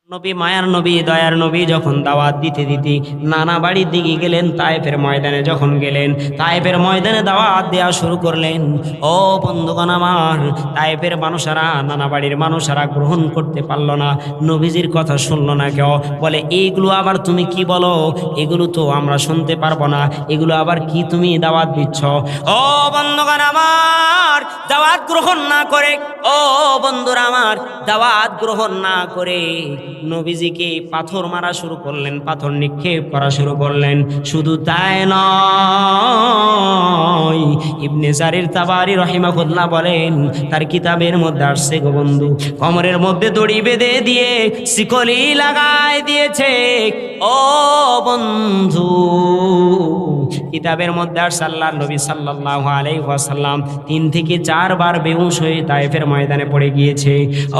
নবী মায়ার নবী দয়ার নবী যখন দাওয়াত দিতে দিতে নানা বাড়ির দিকে গেলেন, তায়েফের ময়দানে যখন গেলেন, তায়েফের ময়দানে দাওয়াত দেওয়া শুরু করলেন। ও বন্ধুগণ আমার, তায়েফের মানুষেরা, নানা বাড়ির মানুষেরা গ্রহণ করতে পারলো না, নবীজির কথা শুনলো না। কেউ বলে এইগুলো আবার তুমি কি বলো, এগুলো তো আমরা শুনতে পারবো না, এগুলো আবার কি তুমি দাওয়াত দিচ্ছ। ও বন্ধুগণ আমার, দাওয়াত গ্রহণ না করে, ও বন্ধুরা আমার, দাওয়াত গ্রহণ না করে নবীজিকে পাথর মারা শুরু করলেন, পাথর নিক্ষেপ করা শুরু করলেন। শুধু তাই নয়, ইবনে জারির তাবারি রহিমাহুল্লাহ বলেন, তার কিতাবের মধ্যে আসছে গো বন্ধু, কোমরের মধ্যে দড়ি বেঁধে দিয়ে শিকলি লাগায় দিয়েছে। ও বন্ধু, কিতাবের মধ্যে আসছে আল্লাহর নবী সাল্লাল্লাহু আলাইহি ওয়াসাল্লাম 3 থেকে 4 বার বেহুশ হয়ে তায়েফের ময়দানে পড়ে গিয়েছে।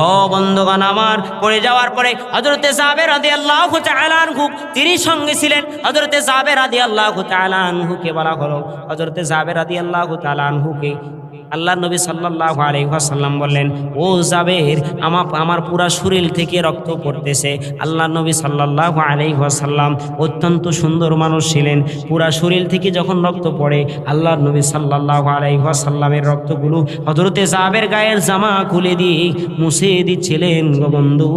ও বন্ধুগণ আমার, পড়ে যাওয়ার পরে হযরতে জাবের রাদিয়াল্লাহু তাআলা আনহু, তিনি সঙ্গে ছিলেন। হযরতে জাবের রাদিয়াল্লাহু তাআলা আনহুকে বলা হলো, হযরতে জাবের রাদিয়াল্লাহু তাআলা আনহুকে আল্লাহর নবী সাল্লাল্লাহু আলাইহি ওয়াসাল্লাম বললেন, ও জাবের, আমার পুরা শরীর থেকে রক্ত পড়তেছে। আল্লাহর নবী সাল্লাল্লাহু আলাইহি ওয়াসাল্লাম অত্যন্ত সুন্দর মানুষ ছিলেন। পুরা শরীর থেকে যখন রক্ত পড়ে, আল্লাহর নবী সাল্লাল্লাহু আলাইহি ওয়াসাল্লামের রক্তগুলো হযরতে জাবের গায়ের জামা খুলে দিয়ে মুছে দিচ্ছিলেন গো বন্ধু,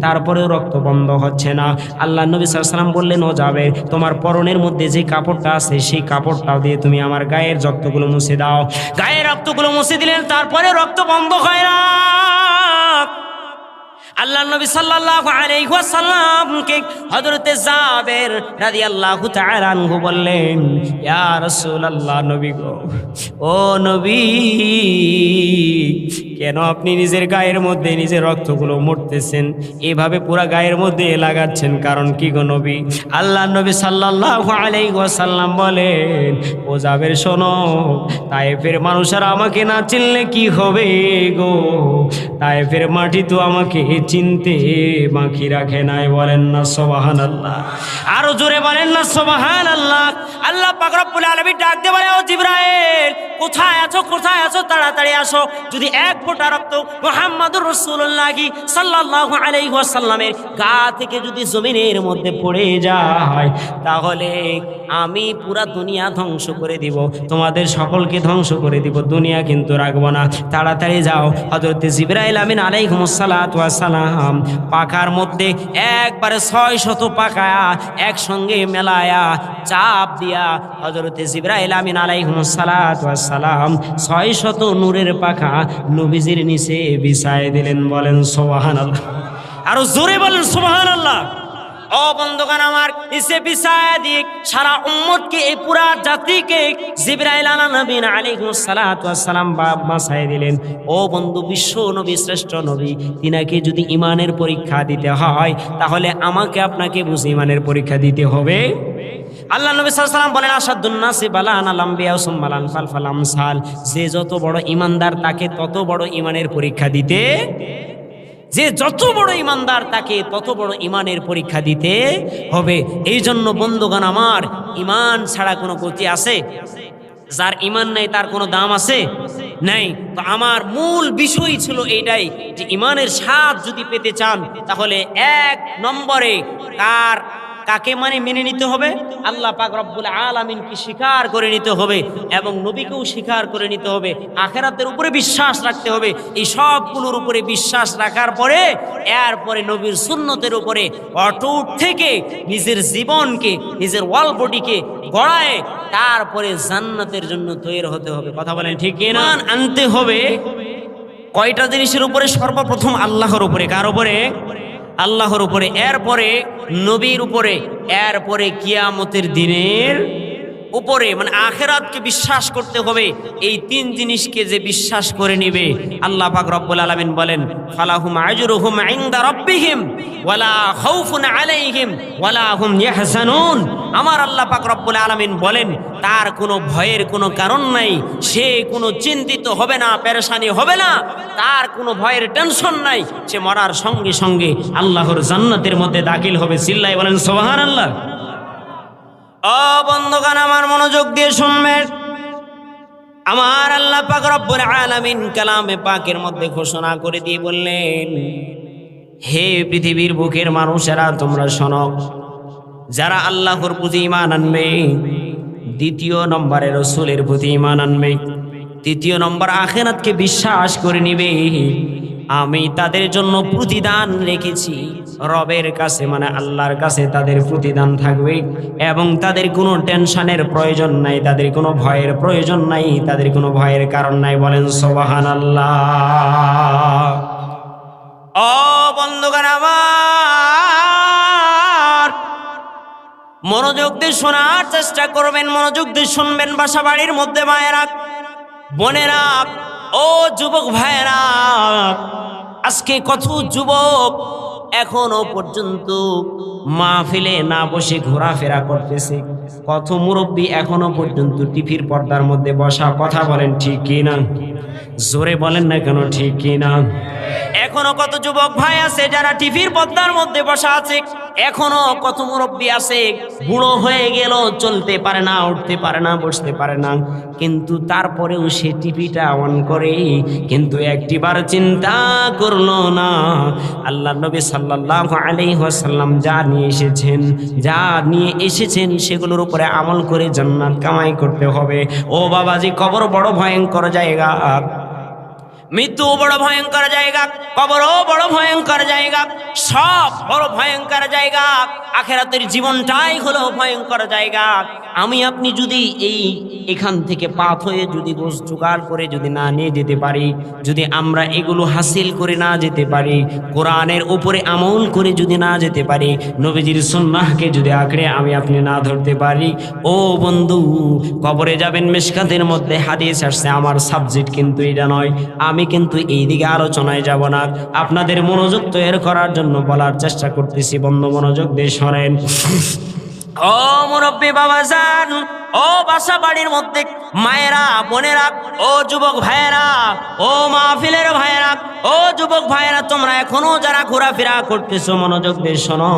তারপরেও রক্ত বন্ধ হচ্ছে না। আল্লাহর নবী সাল্লাল্লাহু আলাইহি ওয়াসাল্লাম বললেন, ও জাবের, তোমার পরনের মধ্যে যে কাপড়টা আছে সেই কাপড়টাও দিয়ে তুমি আমার গায়ের রক্তগুলো মুছে দাও। গায়ের রক্তগুলো মুছে দিলেন, তারপরে রক্ত বন্ধ হয় না। আল্লাহর নবী সাল্লাল্লাহু আলাইহি ওয়াসাল্লামকে হযরতে জাবের রাদিয়াল্লাহু তাআলা আনহু বললেন, ইয়া রাসূলুল্লাহ, নবী গো, ও নবী, কেন আপনি নিজের গায়ের মধ্যে নিজের রক্তগুলো মুছতেছেন, এভাবে পুরা গায়ের মধ্যে লাগাচ্ছেন, কারণ কি গো নবী? আল্লাহর নবী সাল্লাল্লাহু আলাইহি ওয়াসাল্লাম বলেন, ও জাবের শোনো, তায়েফের মানুষেরা আমাকে না চিনলে কি হবে গো? তায়েফের মাটি তো আমাকে চিনতে বাকি রাখে নাই। বলেন না সুবহানাল্লাহ, আরো জোরে বলেন না সুবহানাল্লাহ। আল্লাহ পাক রব্বুল আলামিন ডাক দিয়ে বলে, ও জিবরাইল, কোথায় আছো, কোথায় আছো, তাড়াতাড়ি আসো। যদি এক ফোঁটা রক্ত মুহাম্মদুর রাসূলুল্লাহ সাল্লাল্লাহু আলাইহি ওয়াসাল্লামের গা থেকে যদি জমিনের মধ্যে পড়ে যায়, তাহলে আমি পুরা দুনিয়া ধ্বংস করে দিব, তোমাদের সকলকে ধ্বংস করে দিব, দুনিয়া কিন্তু রাখবো না। তাড়াতাড়ি যাও। হযরত জিবরাইল আমিন আলাইহিস সালাতু ওয়াস সালাম পাখার মধ্যে একবারে 600 পাখা একসঙ্গে মেলায়া চাপ দিয়া হযরত জিবরাইল আমিন আলাইহিস সালাতু ওয়াস সালাম 600 নূরের পাখা নবীজির নিচে বিছায় দিলেন। বলেন সুবহানাল্লাহ, আরো জোরে বলেন সুবহানাল্লাহ। ও বন্ধুগণ আমার, ইসে বিছায়া দিয়ে সারা উম্মতকে, এই পুরা জাতিকে জিবরাইল আলাইহিস সালাতু ওয়াস সালাম বাঁচায় দিলেন। ও বন্ধু, বিশ্ব নবী, শ্রেষ্ঠ নবী, তিনাকে যদি ঈমানের পরীক্ষা দিতে হয়, তাহলে আমাকে আপনাকে বুঝে ঈমানের পরীক্ষা দিতে হবে। আল্লাহ নবী সাল্লাল্লাহু আলাইহি ওয়াসাল্লাম বলেন, আসাদুন নাসি বালান আল আমবিয়া সুম্মাল আনফাল ফাল আমসাল, যে যত বড় ঈমানদার তাকে তত বড় ঈমানের পরীক্ষা দিতে, যে যত বড় ঈমানদার তাকে তত বড় ঈমানের পরীক্ষা দিতে হবে। এই জন্য বন্ধুগণ আমার, ঈমান ছাড়া কোনো গতি আছে? যার ঈমান নাই তার কোনো দাম আছে? নাই। তো আমার মূল বিষয় ছিল এইটাই, যে ঈমানের স্বাদ যদি পেতে চান, তাহলে 1 নম্বরে কাকে মেনে নিতে হবে? আল্লাহ পাক রব্বুল আলামিনকে স্বীকার করে নিতে হবে, এবং নবীকেও স্বীকার করে নিতে হবে, আখিরাতের উপরে বিশ্বাস রাখতে হবে। এই সবগুলোর উপরে বিশ্বাস রাখার পরে, এরপরে নবীর সুন্নতের উপরে অটুট থেকে নিজের জীবনকে, নিজের ওয়াল বডিকে গড়ায়, তারপরে জান্নাতের জন্য তৈরি হতে হবে। কথা বলেন ঠিক কিনা? আনতে হবে কয়টা জিনিসের উপরে? সর্বপ্রথম আল্লাহর উপরে। কার উপরে? আল্লাহর উপরে, এরপরে নবীর উপরে, এরপরে কিয়ামতের দিনের উপরে, মানে আখিরাতকে বিশ্বাস করতে হবে। এই 3 জিনিসকে যে বিশ্বাস করে নিবে, আল্লাহ পাক রব্বুল আলামিন বলেন, ফালাহুম আজরুহুম ইনদা রাব্বিহিম ওয়ালা খাউফুন আলাইহিম ওয়ালা হুম ইয়াহজানুন। আমার আল্লাহ পাক রব্বুল আলামিন বলেন, তার কোনো ভয়ের কোনো কারণ নাই, সে কোনো চিন্তিত হবে না, পেরেশানি হবে না, তার কোনো ভয়ের টেনশন নাই, সে মরার সঙ্গে সঙ্গে আল্লাহর জান্নাতের মধ্যে দাখিল হবে। চিল্লায় বলেন সুবহানাল্লাহ। ও বন্ধুগণ আমার, মনোযোগ দিয়ে শুনবেন। আমার আল্লাহ পাক রব্বুল আলামিন কালামে পাকের মধ্যে ঘোষণা করে দিয়ে বললেন, হে পৃথিবীর বুকের মানুষেরা তোমরা শোনো, যারা আল্লাহর প্রতি ঈমান আনবে, দ্বিতীয় নম্বরে রাসূলের প্রতি ঈমান আনবে, তৃতীয় নম্বর আখিরাতকে বিশ্বাস করে নিবে, আমি তাদের জন্য প্রতিদান রেখেছি রবের কাছে, মানে আল্লাহর কাছে তাদের প্রতিদান থাকবে এবং তাদের কোনো টেনশনের প্রয়োজন নাই, তাদের কোনো ভয়ের প্রয়োজন নাই, তাদের কোনো ভয়ের কারণ নাই। বলেন সুবহানাল্লাহ। ও বন্ধুগণ আমার, মনোযোগ দিয়ে শোনার চেষ্টা করবেন, মনোযোগ দিয়ে শুনবেন। বাসা বাড়ির মধ্যে মায়েরা, বোনেরা, ও যুবক ভাইয়েরা, আজকে কত যুবক এখনো পর্যন্ত মাহফিলে না বসে ঘোরাফেরা করতেছে, কত মুরব্বী এখনো পর্যন্ত টিভির পর্দার মধ্যে বসা। কথা বলেন ঠিক কিনা? জোরে বলেন না কেন, ঠিক কিনা? এখনো কত যুবক ভাই আছে যারা টিভির পর্দার মধ্যে বসা আছে, এখনো কত মুরব্বী আছে বুড়ো হয়ে গেল, চলতে পারে না, উঠতে পারে না, বসতে পারে না, কিন্তু তারপরেও সে টিভিটা অন করে, কিন্তু একটিবার চিন্তা করলো না আল্লাহ নবী সাল্লাল্লাহু আলাইহি ওয়াসাল্লাম যা নিয়ে এসেছেন সেগুলোর উপরে আমল করে জান্নাত কামাই করতে হবে। ও বাবাজি, কবর বড় ভয়ঙ্কর জায়গা, মৃত্যু বড় ভয়ঙ্কর জায়গা, কবরও বড় ভয়ঙ্কর জায়গা, সব বড় ভয়ঙ্কর জায়গা, আখিরাতের জীবনটাই হলো ভয়ঙ্কর জায়গা। আমি আপনি যদি এখান থেকে পাথ হয়ে যদি গোশ জোগাড় করে যদি না নিয়ে যেতে পারি, যদি আমরা এগুলো হাসিল করে না যেতে পারি, কোরআনের উপরে আমল করে যদি না যেতে পারি, নবীজির সুন্নাহকে যদি আঁকড়ে আমি আপনি না ধরতে পারি, ও বন্ধু, কবরে যাবেন। মিশকাতের মধ্যে হাদিস আসছে, আমার সাবজেক্ট কিন্তু এটা নয়, আমি কিন্তু এই দিকে আলোচনায় যাব না, আপনাদের মনোযোগ তৈরি করার জন্য বলার চেষ্টা করতেছি। বন্ধু মনোযোগ দিয়ে শোনেন। ও মুরব্বী বাবাজান, ও বাসা বাড়ির মধ্যে মায়েরা, বোনেরা, ও যুবক ভাইয়েরা, ও মাহফিলের ভাইয়েরা, ও যুবক ভাইয়েরা, তোমরা এখনো যারা ঘোরাফেরা করতেছো, মনোযোগ দিয়ে শোনো।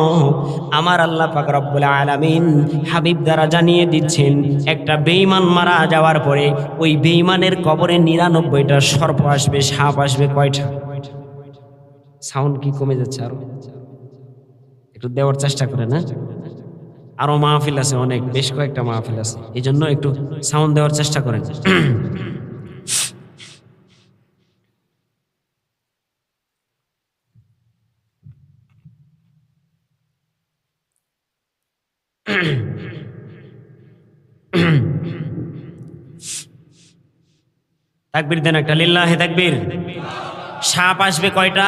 আমার আল্লাহ পাক রব্বুল আলামিন হাবিব দ্বারা জানিয়ে দিচ্ছেন, একটা বেঈমান মারা যাওয়ার পরে ওই বেঈমানের কবরে ৯৯টা সর্প আসবে, সাপ আসবে। কয়টা? সাউন্ড কি কমে যাচ্ছে? আরো একটু দেওয়ার চেষ্টা করে না, আরো মাহফিল আছে, অনেক বেশ কয়েকটা মাহফিল আছে, এই জন্য একটু সাউন্ড দেওয়ার চেষ্টা করেন। তাকবীর দেন একটা, লিল্লাহি তাকবীর। সাপ আসবে কয়টা?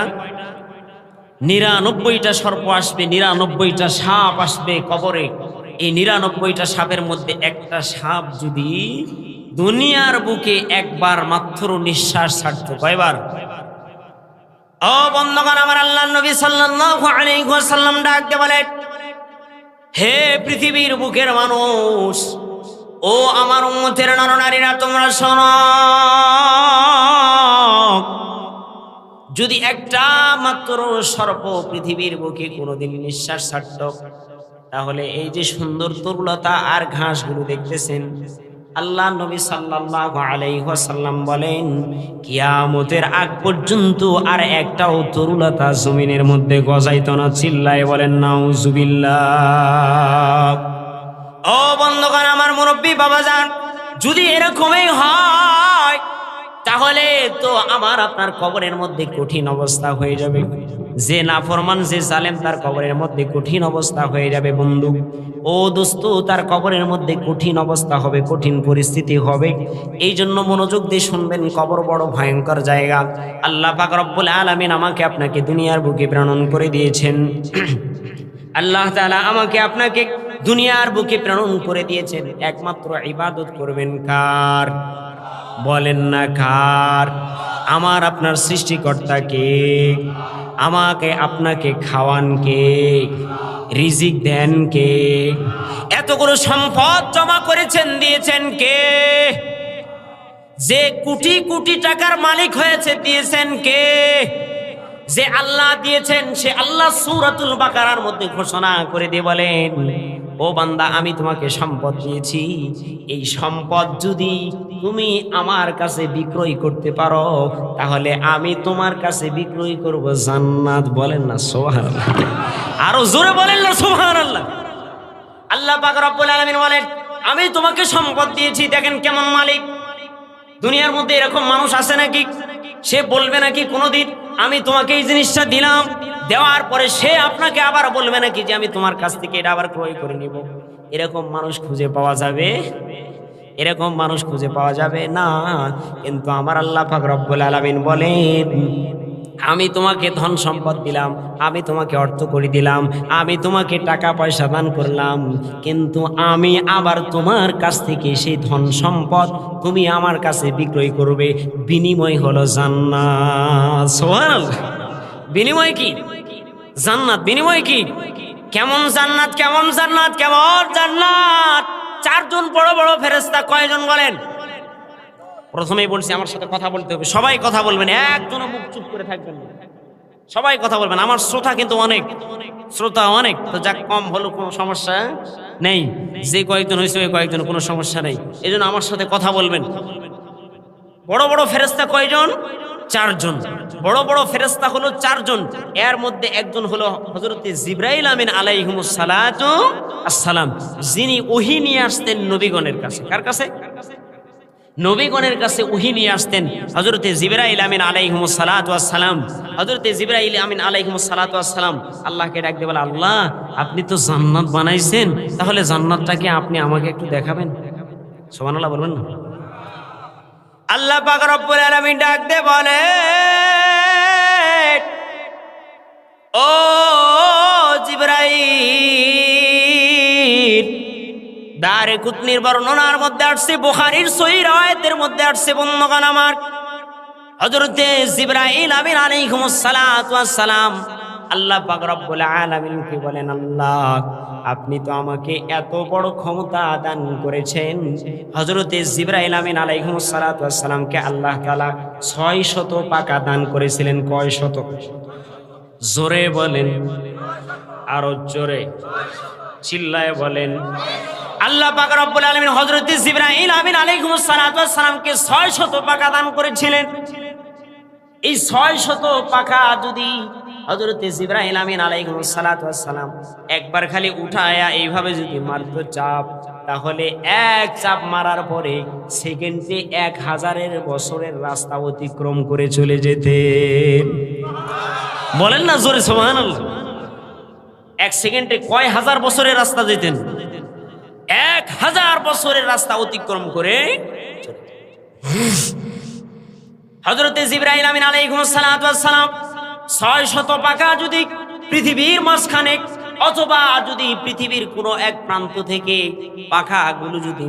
৯৯টা সর্প আসবে, ৯৯টা সাপ আসবে কবরে। এই ৯৯টা সাপের মধ্যে একটা সাপ যদি দুনিয়ার বুকে একবার মাত্র নিঃশ্বাস ছাড়ত, কয়বার? ও বন্ধুগণ আমার, আল্লাহর নবী সাল্লাল্লাহু আলাইহি ওয়াসাল্লাম ডাক দিয়ে বলেন, হে পৃথিবীর বুকের মানুষ, ও আমার উম্মতের নরনারীরা, তোমরা শোনো, যদি একটা মাত্র সর্প পৃথিবীর বুকে কোনোদিন নিঃশ্বাস ছাড়ত, তাহলে এই যে সুন্দর তরুলতা আর ঘাসগুলো দেখতেছেন, আল্লাহ নবী সাল্লাল্লাহু আলাইহি ওয়াসাল্লাম বলেন, কিয়ামতের আগ পর্যন্ত আর একটাও তরুলতা জমিনের মধ্যে গজাইতো না। চিল্লায় বলেন নাউজুবিল্লাহ। ও বন্ধুগণ আমার, মুরব্বী বাবাজান, যদি এরকমই হয় তাহলে তো আমার আপনার কবরের মধ্যে কঠিন অবস্থা হয়ে যাবে। যে নাফরমান, যে জালেম, তার কবরের মধ্যে কঠিন অবস্থা হয়ে যাবে। বন্ধু, ও দোস্ত, তার কবরের মধ্যে কঠিন অবস্থা হবে, কঠিন পরিস্থিতি হবে। এই জন্য মনোযোগ দিয়ে শুনবেন, কবর বড় ভয়ঙ্কর জায়গা। আল্লাহ পাক রব্বুল আলামিন আমাকে আপনাকে দুনিয়ার বুকে প্রেরণ করে দিয়েছেন। আল্লাহ তাআলা আমাকে আপনাকে দুনিয়ার বুকে প্রেরণ করে দিয়েছেন, একমাত্র ইবাদত করবেন কার? বলেন না কার? আমার আপনার সৃষ্টিকর্তা কে? আমাকে আপনাকে খাওয়ান কে? রিজিক দেন কে? এতগুলো সম্পদ জমা করেছেন, দিয়েছেন কে? যে কোটি কোটি টাকার মালিক হয়েছে, দিয়েছেন কে? যে আল্লাহ দিয়েছেন সে আল্লাহ সূরাতুল বাকারার মধ্যে ঘোষণা করে দিয়ে বলেন, ও বান্দা আমি তোমাকে সম্পদ দিয়েছি, এই সম্পদ যদি তুমি আমার কাছে বিক্রয় করতে পারো তাহলে আমি তোমার কাছে বিক্রয় করব জান্নাত। বলেন না সুবহানাল্লাহ, আরো জোরে বলেন না সুবহানাল্লাহ। আল্লাহ পাক রব্বুল আলামিন বলেন আমি তোমাকে সম্পদ দিয়েছি। দেখেন কেমন মালিক। দুনিয়ার মধ্যে এরকম মানুষ আছে নাকি সে বলবে নাকি কোনোদিন আমি তোমাকে এই জিনিসটা দিলাম, দেওয়ার পরে সে আপনাকে আবার বলবে নাকি যে আমি তোমার কাছ থেকে এটা আবার ক্রয় করে নিব? এরকম মানুষ খুঁজে পাওয়া যাবে? এরকম মানুষ খুঁজে পাওয়া যাবে না। কিন্তু আমার আল্লাহ পাক রব্বুল আলামিন বলেন আমি তোমাকে ধন সম্পদ দিলাম, আমি তোমাকে অর্থ করে দিলাম, আমি তোমাকে টাকা পয়সা দান করলাম, কিন্তু আমি আবার তোমার কাছ থেকে সেই ধন সম্পদ তুমি আমার কাছে বিক্রয় করবে, বিনিময় হলো জান্নাত। সুবহানাল্লাহ। বিনিময় কি? জান্নাত। বিনিময় কি? কেমন জান্নাত? কেমন জান্নাত? কেমন জান্নাত? চারজন বড় বড় ফেরেশতা। কয়জন বলেন? প্রথমেই বলছি আমার সাথে কথা বলতে হবে, সবাই কথা বলবেন, একজনও মুখ চুপ করে থাকবেন না, সবাই কথা বলবেন। আমার শ্রোতা কিন্তু অনেক, শ্রোতা অনেক, তো যাক কম হলো কোনো সমস্যা নেই, যে কয়েকজন হয়েছে ওই কয়েকজন কোনো সমস্যা নেই, এই জন্য আমার সাথে কথা বলবেন। বড় বড় ফেরেশতা কয়জন? চারজন। বড় বড় ফেরেশতা হলো চারজন, এর মধ্যে একজন হলো হযরতে জিবরাইল আমিন আলাইহিমুস সালাতু আসসালাম, যিনি ওহী নিয়ে আসতেন নবীগণের কাছে। কার কাছে? নবীগণের কাছে ওহী নিয়ে আসতেন হযরতে জিবরাইল আমিন আলাইহিমুস সালাতু আসসালাম। হযরতে জিবরাইল আমিন আলাইহিমুস সালাতু আসসালাম আল্লাহকে ডাক দিয়ে বলে, আল্লাহ আপনি তো জান্নাত বানাইছেন, তাহলে জান্নাতটাকে আপনি আমাকে একটু দেখাবেন? সুবহানাল্লাহ বলবেন না? আল্লাহ পাক রব্বুল আলামিন ডাক দিয়ে বলে, ও জিবরাইল, দারে কুতনির বর্ণনার মধ্যে আসছে, বুখারীর সহিহ riwayতের মধ্যে আসছে, বন্ধুগণ আমার, হযরতে জিবরাইল আমিন আলাইহিমুস সালাতু ওয়াস সালাম আল্লাহ পাক রব্বুল আলামিনকে বলেন, আল্লাহ আপনি তো আমাকে এত বড় ক্ষমতা দান করেছেন। হযরতে জিবরাইল আমিন আলাইহিমুস সালাতু ওয়াস সালামকে আল্লাহ তাআলা 600 পাকা দান করেছিলেন। কয় শত? জোরে বলেন, আরো জোরে চিল্লায় বলেন। আল্লাহ পাক রব্বুল আলামিন হযরতে জিবরাইল আমিন আলাইহিমুস সালাতু ওয়াস সালামকে 600 পাকা দান করেছিলেন। এই 600 পাকা যদি হযরতে জিবরাইল আমিন আলাইহিমুস সালাতু ওয়াস সালাম একবার খালি উঠায়া এইভাবে যদি মারতো চাপ, তাহলে এক চাপ মারার পরে সেকেন্ডে 1000 বছরের রাস্তা অতিক্রম করে চলে যেতেন। বলেন না জোরে সুবহানাল্লাহ। এক সেকেন্ডে কয় হাজার বছরের রাস্তা যেতেন? 1000 বছরের রাস্তা অতিক্রম করে। হযরতে জিবরাইল আমিন আলাইহিমুস সালাতু ওয়াস সালাম 600 পাকা যদি পৃথিবীর মাঝখানে অথবা যদি পৃথিবীর কোনো এক প্রান্ত থেকে পাখাগুলো যদি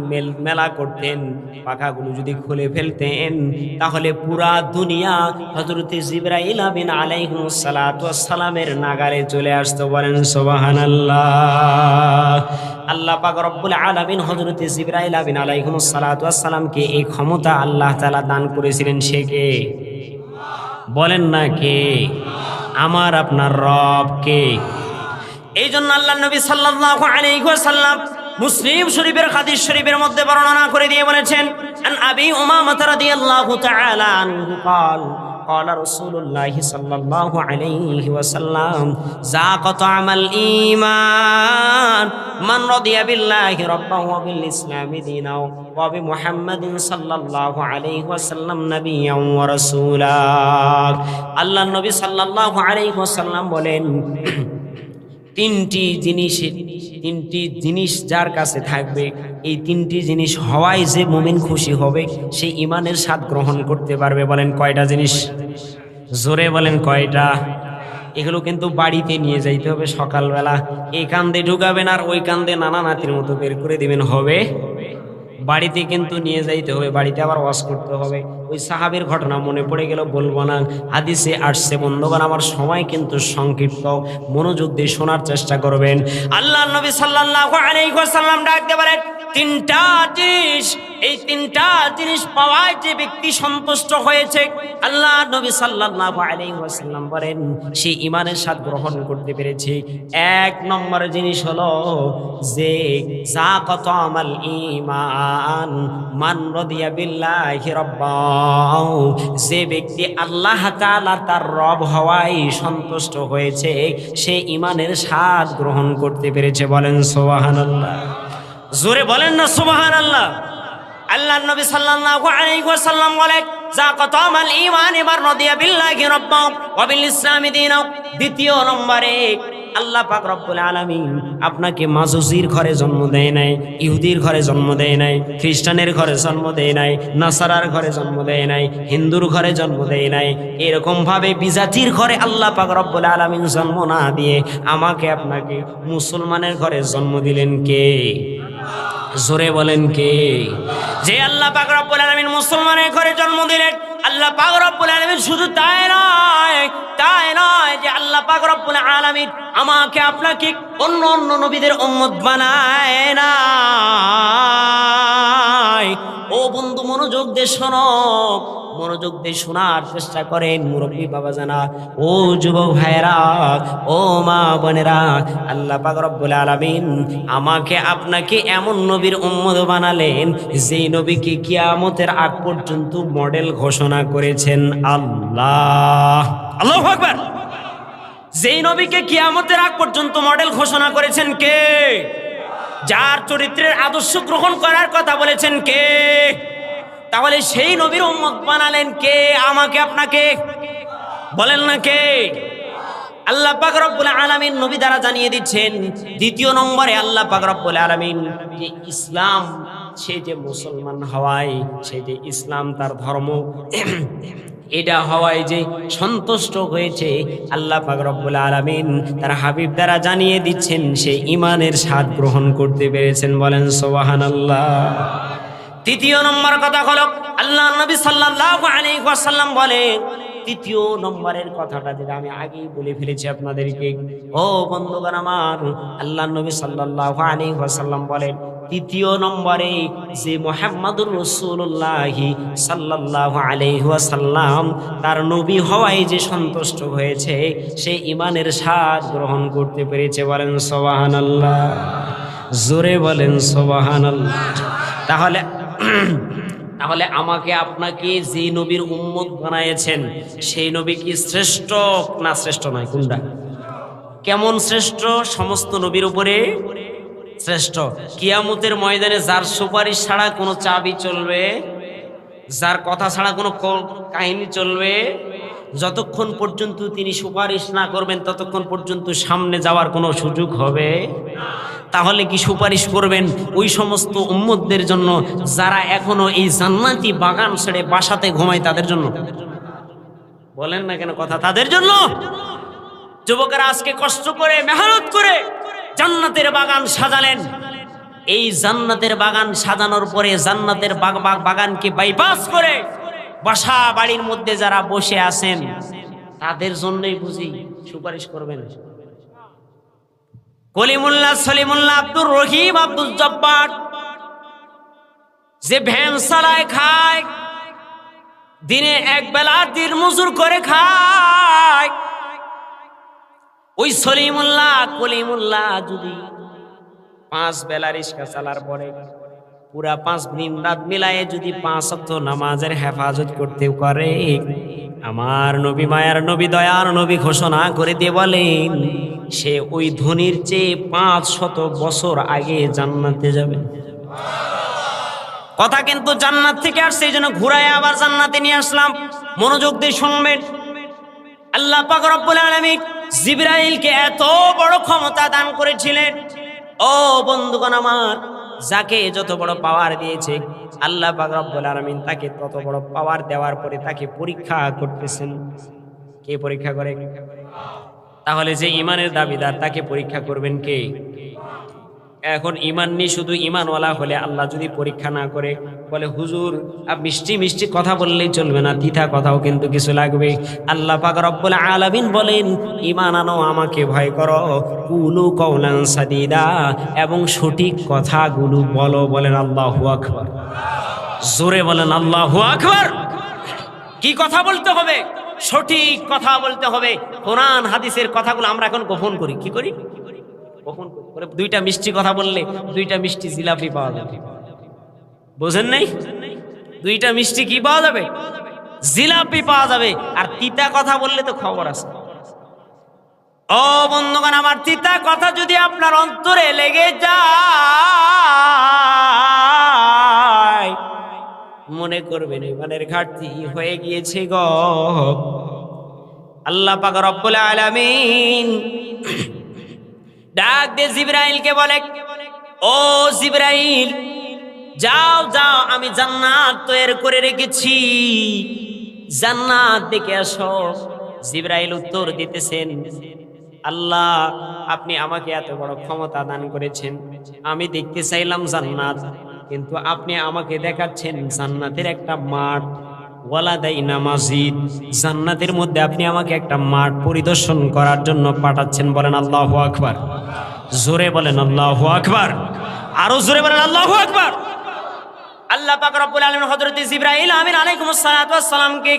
মেলা করতেন, পাখাগুলো যদি খুলে ফেলতেন, তাহলে পুরা দুনিয়া হযরতে জিবরাইল আমিন আলাইহিমুস সালাতু ওয়াস সালামের নাগালে চলে আসতো। বলেন সুবহানাল্লাহ। আল্লাহ পাক রব্বুল আলামিন হযরতে জিবরাইল আমিন আলাইহিমুস সালাতু ওয়াস সালামকে এই ক্ষমতা আল্লাহ তাআলা দান করেছিলেন। সে কে? বলেন না কে? আমার আপনার রব কে? এই জন্য আল্লাহ নবী সাল্লাল্লাহু আলাইহি ওয়াসাল্লাম মুসলিম শরীফের হাদিস শরীফের মধ্যে বর্ণনা করে দিয়ে বলেছেন, আন আবি উমামা রাদিয়াল্লাহু তাআলা আনহু قال قال رسول الله صلى الله عليه وسلم ذاق طعم الإيمان من رضي بالله ربا وبالإسلام دينا وبمحمد صلى الله عليه وسلم نبيا ورسولا। আল্লাহ নবী সাল্লাল্লাহু আলাইহি ওয়াসাল্লাম বলেন, তিনটি জিনিস যার কাছে থাকবে, এই তিনটি জিনিস হওয়ায় যে মুমিন খুশি হবে, সেই ঈমানের স্বাদ গ্রহণ করতে পারবে। বলেন কয়টা জিনিস? জোরে বলেন কয়টা? এগুলো কিন্তু বাড়িতে নিয়ে যাইতে হবে। সকালবেলা এই কান্দে ঢুকাবেন আর ওই কান্দে নানা নাতির মতো বের করে দিবেন, হবে? বাড়িতে কিন্তু নিয়ে যাইতে হবে, বাড়িতে আবার ওয়াজ করতে হবে। ওই সাহাবীর ঘটনা মনে পড়ে গেল, বলবো না, হাদিসে আসছে। বন্ধুগণ আমার, সময় কিন্তু সংক্ষিপ্ত, মনোযোগ দিয়ে শোনার চেষ্টা করবেন। আল্লাহর নবী সাল্লাল্লাহু আলাইহি ওয়াসাল্লাম ডাকতে বলেন, তিনটা জিনিস, এই তিনটা জিনিস পাওয়ায় যে ব্যক্তি সন্তুষ্ট হয়েছে, আল্লাহর নবী সাল্লাল্লাহু আলাইহি ওয়াসাল্লাম বলেন সে ঈমানের স্বাদ গ্রহণ করতে পেরেছে। এক নম্বর জিনিস হলো যে যাকাত আমাল ঈমান মান রাদিয়া বিল্লাহি রাব্বা, যে ব্যক্তি আল্লাহ তাআলা তার রব হওয়ায় সন্তুষ্ট হয়েছে সে ঈমানের স্বাদ গ্রহণ করতে পেরেছে। বলেন সুবহানাল্লাহ, জোরে বলেন না সুবহানাল্লাহ। আল্লাহর নবী সাল্লাল্লাহু আলাইহি ওয়াসাল্লাম বলেন যাকাত আমাল ঈমান মান রাদিয়া বিল্লাহি রাব্বা ওয়া বিল ইসলামি দীনা। দ্বিতীয় নম্বরে আল্লাহ পাক রব্বুল আলামিন আপনাকে মাজুসির ঘরে জন্ম দেয় নাই, ইহুদির ঘরে জন্ম দেয় নাই, খ্রিস্টানের ঘরে জন্ম দেয় নাই, নাসারার ঘরে জন্ম দেয় নাই, হিন্দুর ঘরে জন্ম দেয় নাই। এরকম ভাবে বিজাতির ঘরে আল্লাহ পাক রব্বুল আলামিন জন্ম না দিয়ে আমাকে আপনাকে মুসলমানের ঘরে জন্ম দিলেন কে? জোরে বলেন কে? যে আল্লাহ পাক রব্বুল আলামিন মুসলমানের ঘরে জন্ম দিলেন। আল্লাহ পাক রব্বুল আলামিন শুধু তাই নয় যে আল্লাহ পাক রব্বুল আলামিন আমাকে আপনাকে অন্য অন্য নবীদের উম্মত বানায় নাই। ও বন্ধু, মনোযোগ দিয়ে শোনো, মনোযোগ দিয়ে শোনার চেষ্টা করেন মুরব্বী বাবা জানা, ও যুবক ভাইরা, ও মা বোনেরা, আল্লাহ পাক রব্বুল আলামিন আমাকে আপনাকে এমন নবীর উম্মত বানালেন যেই নবীকে কিয়ামতের আগ পর্যন্ত মডেল ঘোষণা করেছেন আল্লাহ। আল্লাহু আকবার। যেই নবীকে কিয়ামতের আগ পর্যন্ত মডেল ঘোষণা করেছেন কে? যার চরিত্রের আদর্শ গ্রহণ করার কথা বলেছেন কে? তাহলে সেই নবীর উম্মত বানালেন কে? আমাকে আপনাকে, বলেন না কে? আল্লাহ পাক রব্বুল আলামিন নবী দ্বারা জানিয়ে দিচ্ছেন। দ্বিতীয় নম্বরে আল্লাহ পাক রব্বুল আলামিন যে ইসলাম, সে যে মুসলমান হওয়ায়, সে যে ইসলাম তার ধর্ম, এটা হওয়ায় যে সন্তুষ্ট হয়েছে, আল্লাহ পাক রব্বুল আলামিন তার হাবিব দ্বারা জানিয়ে দিচ্ছেন সে ঈমানের স্বাদ গ্রহণ করতে পেরেছেন। বলেন সুবহানাল্লাহ। তৃতীয় নম্বর কথা হলো আল্লাহ নবী সাল্লাল্লাহু আলাইহি ওয়াসাল্লাম বলেন, তৃতীয় নম্বরের কথাটা যেটা আমি আগেই বলে ফেলেছি আপনাদেরকে, ও বন্ধুগণ আমার, আল্লাহ নবী সাল্লাল্লাহু আলাইহি ওয়াসাল্লাম বলেন তৃতীয় নম্বরে যে মুহাম্মাদুর রাসূলুল্লাহ সাল্লাল্লাহু আলাইহি ওয়াসাল্লাম তার নবী হওয়ায় যে সন্তুষ্ট হয়েছে সে ঈমানের স্বাদ গ্রহণ করতে পেরেছে। বলেন সুবহানাল্লাহ, জোরে বলেন সুবহানাল্লাহ। তাহলে আমাকে আপনাকে যে নবীর উম্মত বানায়েছেন সেই নবী কি শ্রেষ্ঠ না শ্রেষ্ঠ নয়? কোনটা? কেমন শ্রেষ্ঠ? সমস্ত নবীর উপরে শ্রেষ্ঠ। কিয়ামতের ময়দানে যার সুপারিশ ছাড়া কোনো চাবি চলবে, যার কথা ছাড়া কোনো কাহিনী চলবে, যতক্ষণ পর্যন্ত তিনি সুপারিশ না করবেন ততক্ষণ পর্যন্ত সামনে যাওয়ার কোনো সুযোগ হবে। তাহলে কি সুপারিশ করবেন ওই সমস্ত উম্মতদের জন্য যারা এখনো এই জান্নাতি বাগান ছেড়ে বাসাতে ঘুমায় তাদের জন্য? বলেন না কেন কথা? তাদের জন্য। যুবকেরা আজকে কষ্ট করে মেহনত করে জান্নাতের বাগান সাজালেন। এই জান্নাতের বাগান সাজানোর পরে জান্নাতের বাগানকে বাইপাস করে বাসা বাড়ির মধ্যে যারা বসে আছেন তাদের জন্যই বুঝি সুপারিশ করবেন? কলিমুল্লাহ, সলিমুল্লাহ, আব্দুর রহিম, আব্দুল জব্বার যে ভ্যান চালায় খায়, দিনে এক বেলা দিন মজুর করে খায়, ওই সলিমুল্লাহ কলিমুল্লাহ যদি 5 বেলা রিক্সা চালার পরে পুরা 5 দিন রাত মিলায়ে যদি 5 ওয়াক্ত নামাজের হেফাজত করতে পারে, আমার নবী, মায়ার নবী, দয়ার নবী ঘোষণা করে দিয়ে বলেন সে ওই ধনির চেয়ে 500 বছর আগে জান্নাতে যাবে। কথা কিন্তু জান্নাত থেকে আসছে, এই জন্য ঘুরায় আবার জান্নাতে নিয়ে আসলাম। মনোযোগ দিয়ে শুনবেন। আল্লাহ পাক রব্বুল আলামিন জিবরাইলকে এত বড় ক্ষমতা দান করেছিলেন। ও বন্ধুগণ আমার, যাকে যত বড় পাওয়ার দিয়েছে আল্লাহ পাক রব্বুল আলামিন তাকে তত বড় পাওয়ার দেওয়ার পরে তাকে পরীক্ষা করতেছেন। কে পরীক্ষা করে? তাহলে যে ঈমানের দাবিদার তাকে পরীক্ষা করবেন কে? এখন ইমান নিয়ে শুধু ইমানওয়ালা হলে আল্লাহ যদি পরীক্ষা না করে, বলে হুজুর মিষ্টি মিষ্টি কথা বললেই চলবে না, তিতা কথাও কিন্তু কিছু লাগবে। আল্লাহ পাক রব্বুল আলামিন বলেন, ইমান আনো, আমাকে ভয় করো, কুলু কওলান সাদীদা, এবং সঠিক কথাগুলো বলো। বলেন আল্লাহু আকবার, জোরে বলেন আল্লাহু আকবার। কি কথা বলতে হবে? সঠিক কথা বলতে হবে। কোরআন হাদিসের কথাগুলো আমরা এখন গোপন করি। কি করি? গোপন করে। দুইটা মিষ্টি কথা বললে দুইটা মিষ্টি জিলাপি পাওয়া যাবে, বোঝেন নাই? দুইটা মিষ্টি কি পাওয়া যাবে? জিলাপি পাওয়া যাবে। আর তিতা কথা বললে তো খবর আছে। ও বন্ধুগণ আমার, তিতা কথা যদি আপনার অন্তরে লেগে যায়, মনে করবেন ইমানের ঘাটতি হয়ে গিয়েছে গো। আল্লাহ পাক রব্বুল আলামিন ডাক দিয়ে জিবরাইলকে বলে, ও জিবরাইল, যাও যাও, আমি জান্নাত তৈরি করে রেখেছি, জান্নাত দেখে আসো। জিবরাইল উত্তর দিতেছেন, আল্লাহ আপনি আমাকে এত বড় ক্ষমতা দান করেছেন, আমি দেখতে চাইলাম জান্নাত, কিন্তু আপনি আমাকে দেখাচ্ছেন জান্নাতের একটা মাঠ, ওয়ালাদাইনা মাজিদ, জান্নাতের মধ্যে আপনি আমাকে একটা মাঠ পরিদর্শন করার জন্য পাঠাচ্ছেন। বলেন আল্লাহু আকবার, জোরে বলেন আল্লাহু আকবার, আরো জোরে বলেন আল্লাহু আকবার। আল্লাহ পাক রব্বুল আলামিন হযরত জিবরাইল আমিন আলাইহিস সালাতু ওয়াস সালামকে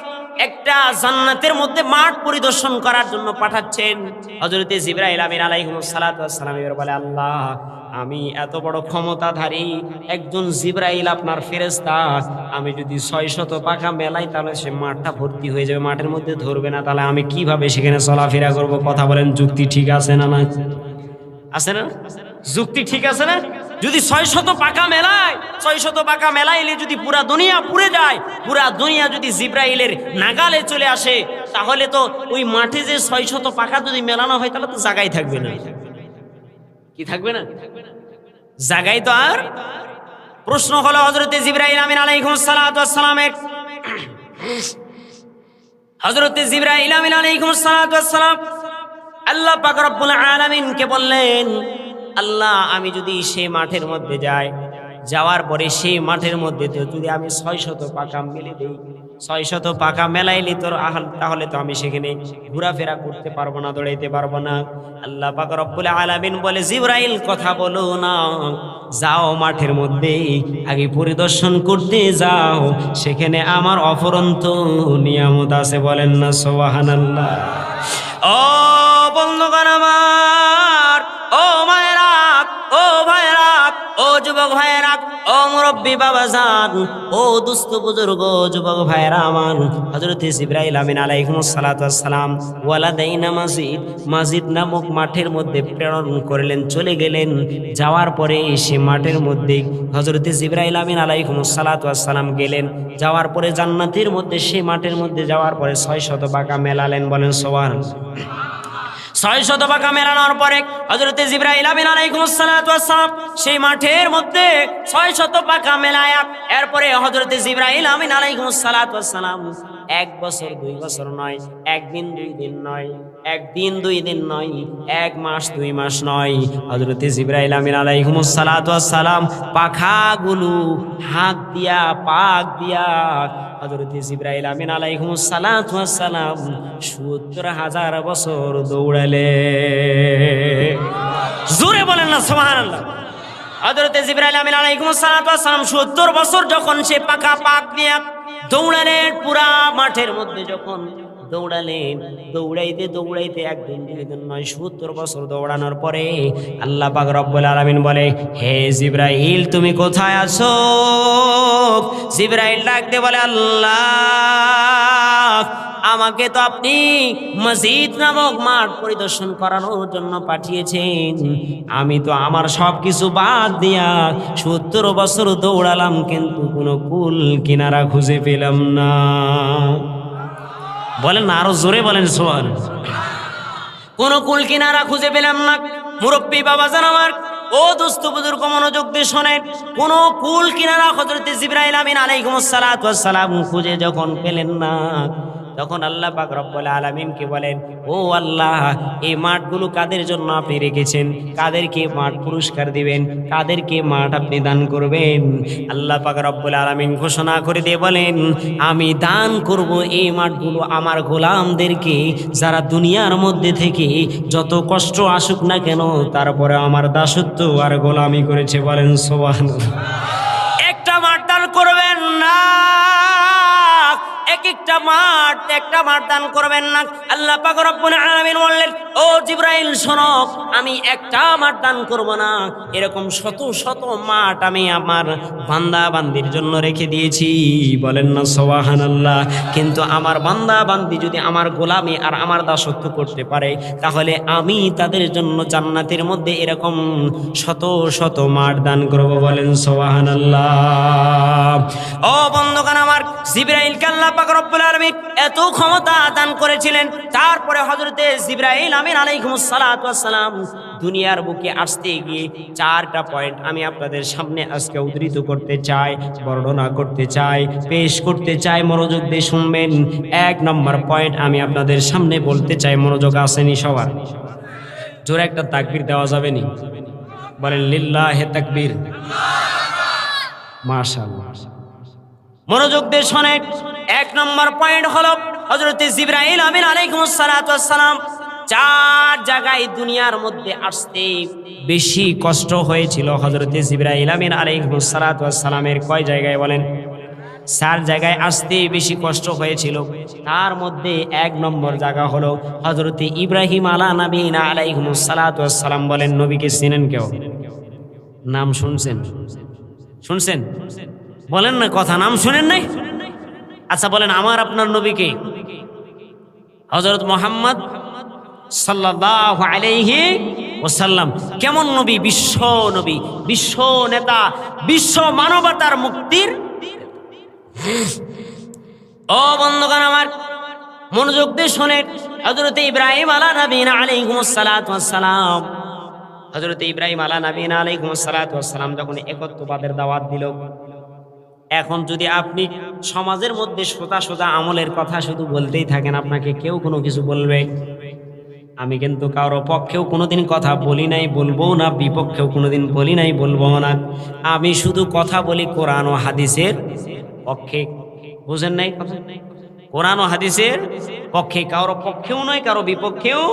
একটা জান্নাতের মধ্যে মাঠ পরিদর্শন করার জন্য পাঠাচ্ছেন। হযরত জিবরাইল আমিন আলাইহিস সালাতু ওয়াস সালাম এবার বলে, আল্লাহ আমি এত বড় ক্ষমতাধারী একজন জিবরাইল আপনার ফেরেশতা, আমি যদি 600 পাখা মেলাই তাহলে সে মাঠটা ভর্তি হয়ে যাবে, মাঠের মধ্যে ধরবে না, তাহলে আমি কিভাবে সেখানে চলাফেরা করব? কথা বলেন, যুক্তি ঠিক আছে না? না আছে না? যুক্তি ঠিক আছে না? যদি 600 পাকা মেলায়, 600 পাকা মেলাইলে যদি পুরা দুনিয়া পুড়ে যায়, পুরা দুনিয়া যদি জিবরাইলের নাগালে চলে আসে, তাহলে তো ওই মাঠে যে 600 পাকা যদি মেলানো হয় তাহলে তো জায়গায় থাকবে না। কি থাকবে না? জায়গায় তো আর। প্রশ্ন হলো হযরত জিবরাইল আমিন আলাইহিস সালাতু ওয়াস সালামের, হযরত জিবরাইল আমিন আলাইহিস সালাতু ওয়াস সালাম আল্লাহ পাক রব্বুল আলামিনকে বললেন, আল্লাহ আমি যদি সেই মাঠের মধ্যে যাই, যাওয়ার পরে সেই মাঠের মধ্যে তো যদি আমি 600 পাকা মেলে দেই, 600 পাকা মেলাইলে তোর তাহলে তো আমি সেখানে ঘোরাফেরা করতে পারবো না, দৌড়াইতে পারবো না। আল্লাহ পাক রব্বুল আলামিন বলে, জিবরাইল কথা বলো না, যাও মাঠের মধ্যে আগে পরিদর্শন করতে যাও, সেখানে আমার অফুরন্ত নিয়ামত আছে। বলেন না সুবহানাল্লাহ। ও বন্ধুগণ আমার, ও মায়েরা, ও ভাইরা, ও যুবক ভাইরা, ও মুরব্বী বাবাজান, ও দুস্থ বুজুর্গ যুবক ভাইরা আমার, হযরত জিবরাইল আমিন আলাইহিস সালাতু ওয়াস সালাম ওয়ালাদাইনা মাজিদ, মাজিদ নামক মাঠের মধ্যে প্রেরণ করলেন, চলে গেলেন। যাওয়ার পরে সে মাঠের মধ্যে হযরত জিবরাইল আমিন আলাইহিস সালাতু ওয়াস সালাম গেলেন। যাওয়ার পরে জান্নাতের মধ্যে সেই মাঠের মধ্যে যাওয়ার পরে 600 পাকা মেলালেন। বলেন সুবহানাল্লাহ। 600 পাকা মেলানোর পরে হযরত জিবরাইল আমিন আলাইহিস সালাতু ওয়াস সালাম সেই মাঠের মধ্যে 600 পাকা মেলায়া, এরপরে হযরত জিবরাইল আমিন আলাইহিস সালাতু ওয়াস সালাম 1 বছর 2 বছর নয়, 1 দিন 2 দিন নয়, 1 দিন 2 দিন নয়, 1 মাস 2 মাস নয়, হযরত জিবরাইল আমিন আলাইহিস সালাতু ওয়াস সালাম পাখাগুলো হাত দিয়া পাক দিয়া হযরত জিবরাইল আমিন আলাইহিস সালাতু ওয়াস সালাম 70,000 বছর দৌড়ালে। জোরে বলেন না সুবহানাল্লাহ। হযরত জিবরাইল আমিন আলাইহিস সালাতু ওয়াস সালাম 70 বছর যখন সে পাকা পাক নিয়ে দৌড়ালেন, পুরা মাঠের মধ্যে যখন দৌড়ালেন, দৌড়াইতে দৌড়াইতে 1 দিন 2 দিন নয়, 70 বছর দৌড়ানোর পরে আল্লাহ পাক রব্বুল আলামিন বলে, হে জিবরাইল তুমি কোথায় আছো? জিবরাইল ডাকতে বলে, আল্লাহ আমাকে তো আপনি মসজিদ নামক মাঠ পরিদর্শন করানোর জন্য পাঠিয়েছেন, আমি তো আমার সবকিছু বাদ দিয়া 70 বছর দৌড়ালাম, কিন্তু কোনো কুল কিনারা খুঁজে পেলাম না। বলেন না, আরো জোরে বলেন সুবহানাল্লাহ। কোনো কুল কিনারা খুঁজে পেলাম না। মুরব্বী বাবাজান আমার, ও দোস্ত বুজুর্গ মনোযোগ দিয়ে শোনেন, কোন কুল কিনারা হযরত জিবরাইল আমিন আলাইহিস সালাতু ওয়াস সালাম খুঁজে যখন পেলেন না, তখন আল্লাহ পাক রব্বুল আলামিনকে বলেন, ও আল্লাহ, এই মাঠগুলো কাদের জন্য আপনি রেখেছেন? কাদেরকে মাঠ পুরস্কার দিবেন? কাদেরকে মাঠ আপনি দান করবেন? আল্লাহ পাক রব্বুল আলামিন ঘোষণা করে দিয়ে বলেন, আমি দান করব এই মাঠগুলো আমার গোলামদেরকে, যারা দুনিয়ার মধ্যে থেকে যত কষ্ট আসুক না কেন তারপরে আমার দাসত্ব আর গোলামি করেছে। বলেন সুবহানাল্লাহ। একটা মাঠ দান করবেন না, একটা মাঠ দান করবেন না। আল্লাহ পাক রব্বুল আলামিন বললেন, ও জিবরাইল শোনো, আমি একটা মাঠ দান করব না, এরকম শত শত মাঠ আমি আমার বান্দা বান্দির জন্য রেখে দিয়েছি। বলেন না সুবহানাল্লাহ। কিন্তু আমার বান্দা বান্দি যদি আমার গোলামি আর আমার দাসত্ব করতে পারে, তাহলে আমি তাদের জন্য জান্নাতের মধ্যে এরকম শত শত মাঠ দান করব। বলেন সুবহানাল্লাহ। ও বন্ধুগণ আমার, জিবরাইলকে আল্লাহ পাক রব্বুল আলামিন এত ক্ষমতা দান করেছিলেন, তারপরে হযরতে জিবরাইল আমিন আলাইহিস সালাতু ওয়াস সালাম দুনিয়ার বুকে আসতে গিয়ে 4টা পয়েন্ট আমি আপনাদের সামনে আজকে উদ্ধৃত করতে চাই, বর্ণনা করতে চাই, পেশ করতে চাই। মনোযোগ দিয়ে শুনবেন। 1 নম্বর পয়েন্ট আমি আপনাদের সামনে বলতে চাই। মনোযোগ আসেনি সবার? জোরে একটা তাকবীর দেওয়া যাবে নি? বলেন লিল্লাহি তাকবীর। মাশাআল্লাহ। মনোযোগ দিয়ে শোনেন। 1 নম্বর পয়েন্ট হলো হযরতে জিবরাইল আমিন আলাইহিস সালাতু ওয়াস সালাম 4 জায়গায় দুনিয়ার মধ্যে আসতে বেশি কষ্ট হয়েছিল। হযরতে জিবরাইল আমিন আলাইহিস সালাতু ওয়াস সালামের কয় জায়গায় বলেন? 4 জায়গায় আসতে বেশি কষ্ট হয়েছিল। তার মধ্যে 1 নম্বর জায়গা হলো হযরতে ইব্রাহিম আলা নবীনা আলাইহিস সালাতু ওয়াস সালাম। বলেন নবীকে চিনেন কেউ? নাম শুনছেন? শুনছেন? বলেন না কথা, নাম শুনেন নাই? আচ্ছা বলেন, আমার আপনার নবীকে হযরত মুহাম্মদ সাল্লাল্লাহু আলাইহি ওয়াসাল্লাম কেমন নবী? বিশ্ব নবী, বিশ্ব নেতা, বিশ্ব মানবতার মুক্তির। ও বন্ধুগণ আমার, মনোযোগ দিয়ে শুনেন। হযরত ইব্রাহিম আলা নবীনা আলাইহিস সালাতু ওয়াস সালাম, হযরত ইব্রাহিম আলা নবীনা আলাইহিস সালাতু ওয়াস সালাম যখন একত্ববাদের দাওয়াত দিল, এখন যদি আপনি সমাজের মধ্যে সোজা সোজা আমলের কথা শুধু বলতেই থাকেন, আপনাকে কেউ কোনো কিছু বলবে? আমি কিন্তু কারো পক্ষেও কোনোদিন কথা বলি নাই, বলবো না, বিপক্ষেও কোনোদিন বলি নাই, বলবো না। আমি শুধু কথা বলি কোরআন ও হাদিসের পক্ষে। বুঝেন নাই কথা? কোরআন ও হাদিসের পক্ষে, কারো পক্ষেও নয়, কারো বিপক্ষেও।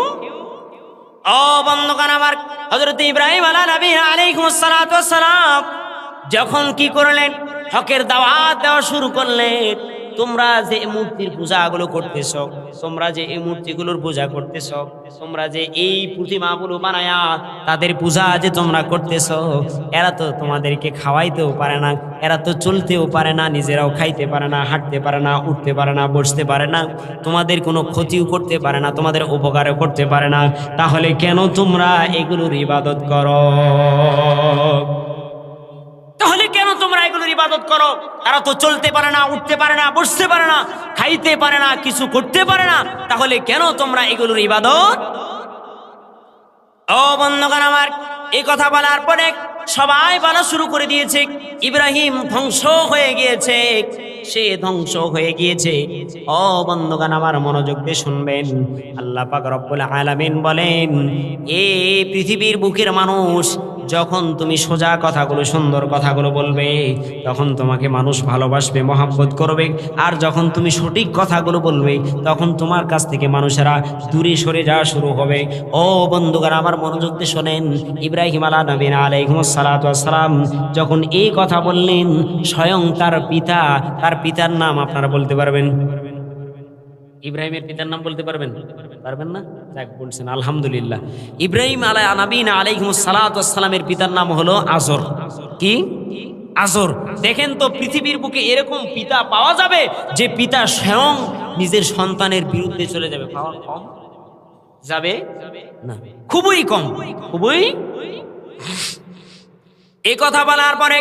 ও বন্ধুগণ আমার, হযরত ইব্রাহিম আলাইহিস সালাতু ওয়াস সালাম যখন কি করলেন? হকের দাওয়াত দেওয়া শুরু করলেন। তোমরা যে মূর্তির পূজাগুলো করতেছ, তোমরা যে এই মূর্তিগুলোর পূজা করতেছ, তোমরা যে এই প্রতিমাগুলো বানায়া তাদের পূজা যে তোমরা করতেছ, এরা তো তোমাদেরকে খাওয়াইতেও পারে না, এরা তো চলতেও পারে না, নিজেরাও খাইতে পারে না, হাঁটতে পারে না, উঠতে পারে না, বসতে পারে না, তোমাদের কোনো ক্ষতিও করতে পারে না, তোমাদের উপকারও করতে পারে না। তাহলে কেন তোমরা এগুলোর ইবাদত করো? তাহলে কেন তোমরা এগুলোর ইবাদত করো? তারা তো চলতে পারে না, উঠতে পারে না, বসতে পারে না, খাইতে পারে না, কিছু করতে পারে না, তাহলে কেন তোমরা এগুলোর ইবাদত? ও বন্ধুগণ আমার, এই কথা বলার পরে সবাই বলা শুরু করে দিয়েছে, ইব্রাহিম ধ্বংস হয়ে গিয়েছে, সে ধ্বংস হয়ে গিয়েছে। ও বন্ধুগণ আমার, মনোযোগ দিয়ে শুনবেন। আল্লাহ পাক রব্বুল আলামিন বলেন, এই পৃথিবীর বুকের মানুষ, যখন তুমি সোজা কথাগুলো, সুন্দর কথাগুলো বলবে, তখন তোমাকে মানুষ ভালোবাসবে, মহব্বত করবে। আর যখন তুমি সঠিক কথাগুলো বলবে, তখন তোমার কাছ থেকে মানুষেরা দূরে সরে যাওয়া শুরু হবে। ও বন্ধুগণ আমার, মনোযোগ দিয়ে শোনেন। ইব্রাহিম আলাইহিস সালাতু ওয়াস সালাম যখন এই কথা বললেন, স্বয়ং তার পিতা, তার পিতার নাম আপনারা বলতে পারবেন? ইব্রাহিমের পিতার নাম বলতে পারবেন? পারবেন না? যাক, বলছেন, আলহামদুলিল্লাহ। ইব্রাহিম আলাইহিস সালাতু ওয়াস সালামের পিতার নাম হলো আজর। কি? আজর। দেখেন তো, পৃথিবীর বুকে এরকম পিতা পাওয়া যাবে যে পিতা স্বয়ং নিজের সন্তানের বিরুদ্ধে চলে যাবে? পাওয়া কম যাবে না, খুবই কম, খুবই। এই কথা বলার পরে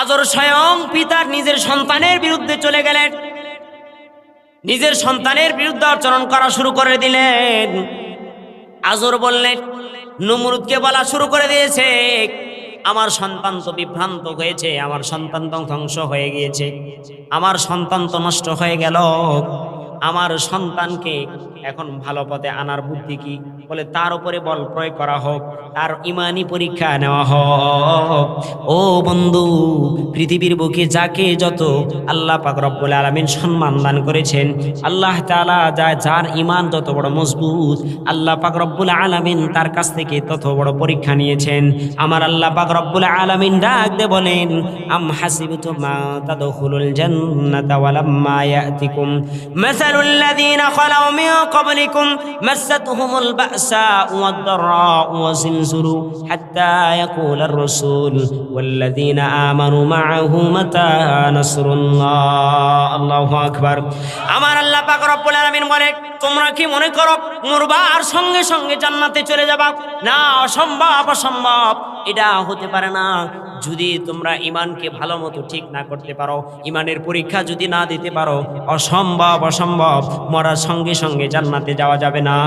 আজর স্বয়ং পিতার নিজের সন্তানের বিরুদ্ধে চলে গেলেন, নিজের সন্তানের বিরুদ্ধে আচরণ করা শুরু করে দিলেন। আজর বললেন, নমরুদকে বলা শুরু করে দিয়েছে, আমার সন্তান তো বিভ্রান্ত হয়েছে, আমার সন্তান তো ধ্বংস হয়ে গিয়েছে, আমার সন্তান তো নষ্ট হয়ে গেল। আমার সন্তানকে এখন ভালো পথে আনার বুদ্ধি কি? বলে তার উপরে বল প্রয়োগ করা হোক, তার ইমানি পরীক্ষা নেওয়া হোক। ও বন্ধু, পৃথিবীর বুকে যাকে যত আল্লাহ পাক রব্বুল আলামিন সম্মান দান করেছেন, আল্লাহ তাআলা যার ইমান যত বড় মজবুত, আল্লাহ পাক রব্বুল আলামিন তার কাছ থেকে তত বড় পরীক্ষা নিয়েছেন। আমার আল্লাহ পাক রব্বুল আলামিন ডাক দিয়ে বলেন, আম হাসিবতুম মা তাদখুলুল জান্নাতা ওয়ালাম্মা ইয়াতিকুম মাসালুল লাযিনা খালাউ মিন ক্বাবলিকুম মাসাতহুমুল বা'সা ওয়াদ-দাররা'উ ওয়াজিলজুলু হাত্তা ইয়াকুলার রাসূল ওয়াল্লাযিনা আমানু মা'আহু মাতা নাসরুল্লাহ। আল্লাহু আকবার। আমার আল্লাহ পাক রব্বুল আলামিন বলে, তোমরা কি মনে করো মরবা আর সঙ্গে সঙ্গে জান্নাতে চলে যাবা? না, অসম্ভব, অসম্ভব, এটা হতে পারে না। যদি তোমরা ইমানকে ভালো মতো ঠিক না করতে পারো, ইমানের পরীক্ষা যদি না দিতে পারো, অসম্ভব, অসম্ভব, মরার সঙ্গে সঙ্গে জান্নাতে যাওয়া যাবে না।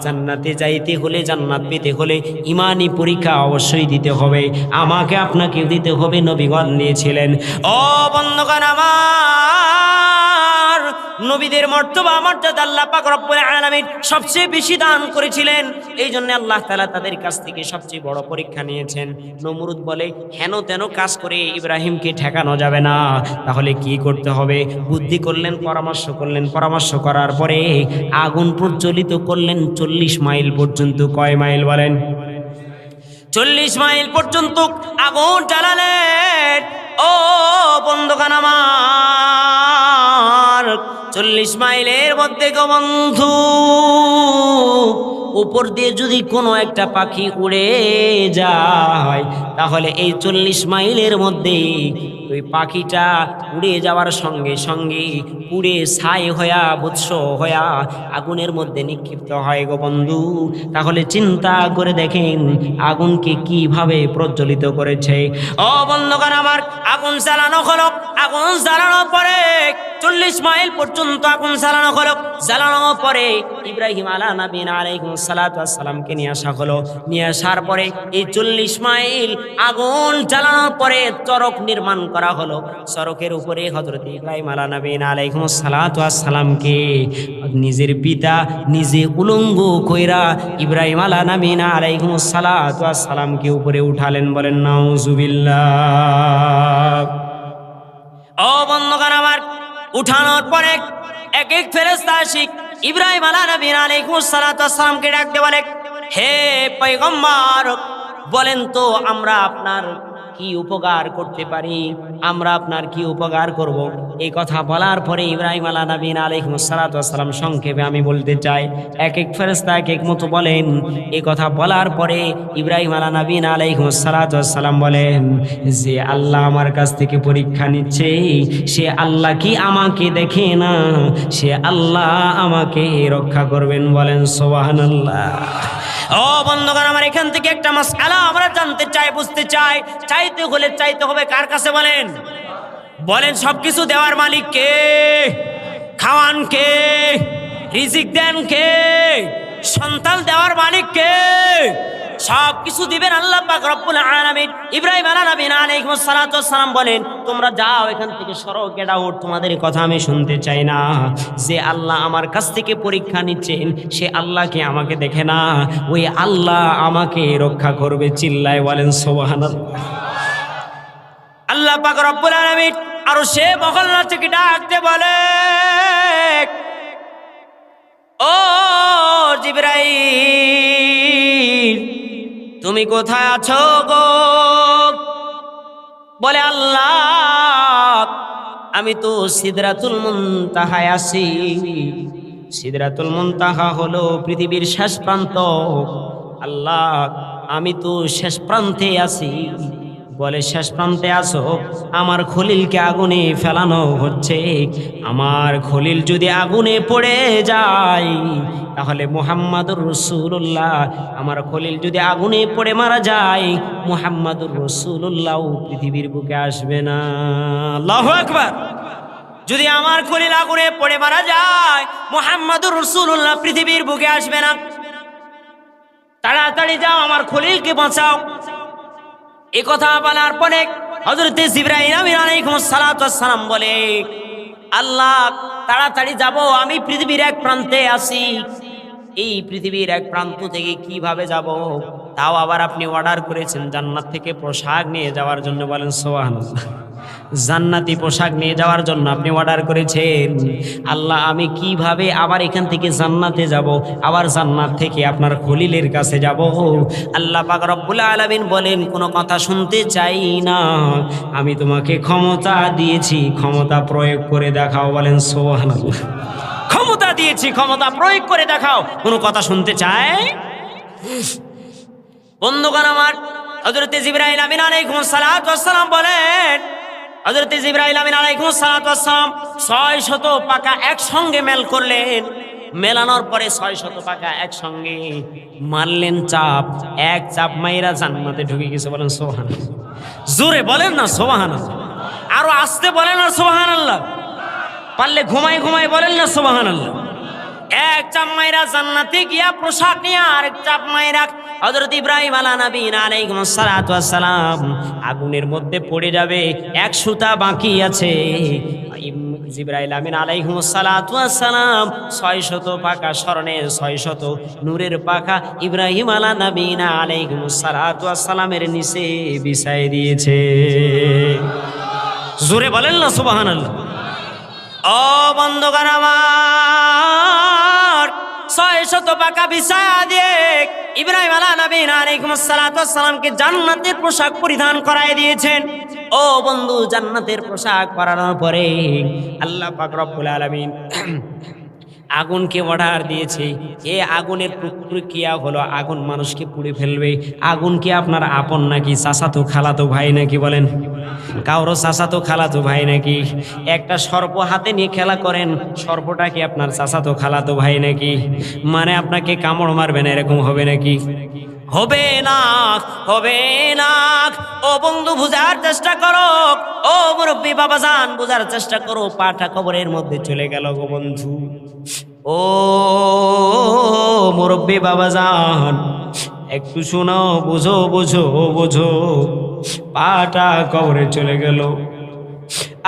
জান্নাতে যাইতে হলে, জান্নাত পেতে হলে ইমানি পরীক্ষা অবশ্যই দিতে হবে। আমাকে আপনাকে দিতে হবে, নবীগণ দিয়েছিলেন। ও বন্ধুগণ আমার, নবীদের মর্যাদা আল্লাহ পাক রব্বুল আলামিন সবচেয়ে বেশি দান করেছিলেন। এই জন্য আল্লাহ তাআলা তাদের কাছ থেকে সবচেয়ে বড় পরীক্ষা নিয়েছেন। নমরুদ বলে, হেন তেন কাজ করে ইব্রাহিমকে ঠেকানো যাবে না, তাহলে কি করতে হবে? বুদ্ধি করলেন, পরামর্শ করলেন, পরামর্শ করার পরে আগুন প্রজ্বলিত করলেন 40 মাইল পর্যন্ত। কয় মাইল বলেন? 40 মাইল পর্যন্ত আগুন জ্বালালেন। ও বন্ধুগণ আমার, 40 মাইলের মধ্যে গো বন্ধু, উপর দিয়ে যদি কোনো একটা পাখি উড়ে যায়, তাহলে এই 40 মাইলের মধ্যে ওই পাখিটা উড়ে যাওয়ার সঙ্গে সঙ্গে পুড়ে ছাই হয়া, ভস্ম হয়া আগুনের মধ্যে নিক্ষিপ্ত হয় গো বন্ধু। তাহলে চিন্তা করে দেখেন আগুনকে কিভাবে প্রজ্বলিত করেছে। ও বন্ধুগণ আমার, আগুন জ্বালানো হলো। আগুন জ্বালানোর পরে 40 মাইল পর্যন্ত আগুন জ্বালানো হলো। জ্বালানোর পরে ইব্রাহিম আলাইহিস সালাতু ওয়াস সালামকে নিয়ে আসা হলো। নিয়ে আসার পরে এই 40 মাইল আগুন জ্বালানোর পরে চরক নির্মাণ করা হলো। চরকের উপরে হযরত ইব্রাহিম আলাইহিস সালাতু ওয়াস সালামকে নিজের পিতা নিজে উলঙ্গ কইরা ইব্রাহিম আলাইহিস সালাতু ওয়াস সালামকে উপরে উঠালেন। বলেন নাউজুবিল্লাহ। ও বন্ধুগণ আমার, উঠানোর পরে এক এক ফেরেশতা আসিক ইব্রাহিম আলাইহিস সালাতু ওয়াস সালামকে ডাক দিয়ে বলে, হে পয়গম্বর, বলেন তো আমরা আপনার কি উপকার করতে পারি? আমরা আপনার কি উপকার করব? এই কথা বলার পরে ইব্রাহিম আলাইহিস সালাতু ওয়াস সালাম সংক্ষেপে আমি বলতে চাই, এক এক ফেরেশতা এক এক মতো বলেন। এই কথা বলার পরে ইব্রাহিম আলাইহিস সালাতু ওয়াস সালাম বলেন, যে আল্লাহ আমার কাছ থেকে পরীক্ষা নিচ্ছে, সে আল্লাহ কি আমাকে দেখে না? সে আল্লাহ আমাকে রক্ষা করবেন। বলেন সুবহানাল্লাহ। ও বন্ধুগণ আমার, এখান থেকে একটা মাসআলা আমরা জানতে চাই, বুঝতে চাই। চাইতে হলে চাইতে হবে কার কাছে? বলেন, বলেন সবকিছু দেওয়ার মালিক কে? খাওয়ান কে? রিজিক দেন কে? সন্তান দেওয়ার মালিক কে? সব কিছু দিবেন আল্লাহ পাক রব্বুল আলামিন। ইব্রাহিম আলাইহিস সালাতু ওয়াস সালাম বলেন, তোমরা যাও এখান থেকে, সরো, গেট আউট, তোমাদের কথা আমি শুনতে চাই না। যে আল্লাহ আমার কাছ থেকে পরীক্ষা নিচ্ছেন, সে আল্লাহকে আমাকে দেখে না, ওই আল্লাহ আমাকে রক্ষা করবে। চিল্লায় বলেন সুবহানাল্লাহ। আল্লাহ পাক রব্বুল আলামিন আর সে মহল্লা থেকে ডাকতে বলে, ও জিবরাইল, তুমি কোথায় আছো গো? বলে, আল্লাহ আমি তো সিদরাতুল মুনতাহায় আছি। সিদরাতুল মুনতাহা হলো পৃথিবীর শেষ প্রান্ত। আল্লাহ আমি তো শেষ প্রান্তে আছি। বলে, শেষ প্রান্তে আছো? আমার খলিলকে আগুনে ফেলানো হচ্ছে। আমার খলিল যদি আগুনে পড়ে যায়, তাহলে মুহাম্মাদুর রাসূলুল্লাহ, আমার খলিল যদি আগুনে পড়ে মারা যায়, মুহাম্মাদুর রাসূলুল্লাহ পৃথিবীর বুকে আসবে না। আল্লাহু আকবার। যদি আমার খলিল আগুনে পড়ে মারা যায়, মুহাম্মাদুর রাসূলুল্লাহ পৃথিবীর বুকে আসবে না। তাড়াতাড়ি যাও, আমার খলিলকে বাঁচাও। এই কথা বলার পরে হযরত জিবরাইল আলাইহিস সালাতু ওয়াস সালাম বলে, আল্লাহ তাড়াতাড়ি যাব, আমি পৃথিবীর এক প্রান্তে আছি, এই পৃথিবীর এক প্রান্ত থেকে কিভাবে যাব? তাও আবার আপনি অর্ডার করেছেন জান্নাত থেকে পোশাক নিয়ে যাওয়ার জন্য। বলেন সুবহানাল্লাহ। জান্নাতি পোশাক নিয়ে যাওয়ার জন্য আপনি অর্ডার করেছেন। আল্লাহ আমি কিভাবে আবার এখান থেকে জান্নাতে যাব, আবার জান্নাত থেকে আপনার খলিলের কাছে যাব? আল্লাহ পাক রব্বুল আলামিন বলেন, কোনো কথা শুনতে চাই না, আমি তোমাকে ক্ষমতা দিয়েছি, ক্ষমতা প্রয়োগ করে দেখাও। বলেন সুবহানাল্লাহ। ক্ষমতা দিয়েছি, ক্ষমতা প্রয়োগ করে দেখাও। কোনো কথা শুনতে চায়? বন্ধুগণ আমার, হযরত জিবরাইল আমিন আলাইহিস সালাতু ওয়াস সালাম বলেন, হযরত জিবরাইল আমিন আলাইহিস সালাতু ওয়াস সালাম 600 পাকা একসঙ্গে মেল করলেন। মেলানোর পরে 600 পাকা একসঙ্গে মারলেন চাপ, এক চাপ মাইরা জান্নাতে ঢুকে গেছে। বলেন সুবহানাল্লাহ। জোরে বলেন না সুবহানাল্লাহ, আরো আস্তে বলেন না সুবহানাল্লাহ, পারলে ঘুমাই ঘুমাই বলেন না সুবহানাল্লাহ। এক চাপ মাইরা জান্নাতে গিয়া পোশাক নিয়ে আরেক চাপ মাইরা হযরত ইব্রাহিম আলাইহিস সালাতু ওয়াস সালাম আগুনের মধ্যে পড়ে যাবে, এক সুতা বাকি আছে। জিবরাইল আমিন আলাইহিস সালাতু ওয়াস সালাম 600 পাকা স্বর্ণের 600 নূরের পাখা ইব্রাহিম আলাইহিস সালাতু ওয়াস সালামের নিচে বিছায় দিয়েছে। জোরে বলেন না সুবহানাল্লাহ। ও বন্ধুগণ আমার, 600 পাকা বিছায়া দিয়ে ইব্রাহিম আলাইহিস সালাতু ওয়াস সালামকে জান্নাতের পোশাক পরিধান করায় দিয়েছেন। ও বন্ধু, জান্নাতের পোশাক পরানোর পরে আল্লাহ পাক রব্বুল আলামিন আগুনকে অর্ডার দিয়েছে। এই আগুনের প্রক্রিয়া হলো আগুন মানুষকে পুড়ে ফেলবে। আগুন কি আপনার আপন নাকি চাচাতো খালাতো ভাই নাকি? বলেন, কারো চাচাতো খালাতো ভাই নাকি? একটা সর্প হাতে নিয়ে খেলা করেন, সর্পটা কি আপনার চাচাতো খালাতো ভাই নাকি? মানে আপনাকে কামড় মারবে না, এরকম হবে নাকি? হবে না, হবে না। ও বন্ধু বুঝার চেষ্টা করো, ও মুরব্বী বাবাজান বুঝার চেষ্টা করো। পাটা কবরের মধ্যে চলে গেল গো বন্ধু। ও মুরব্বী বাবাজান একটু শোনো, বুঝো বুঝো বুঝো। পাটা কবরে চলে গেল।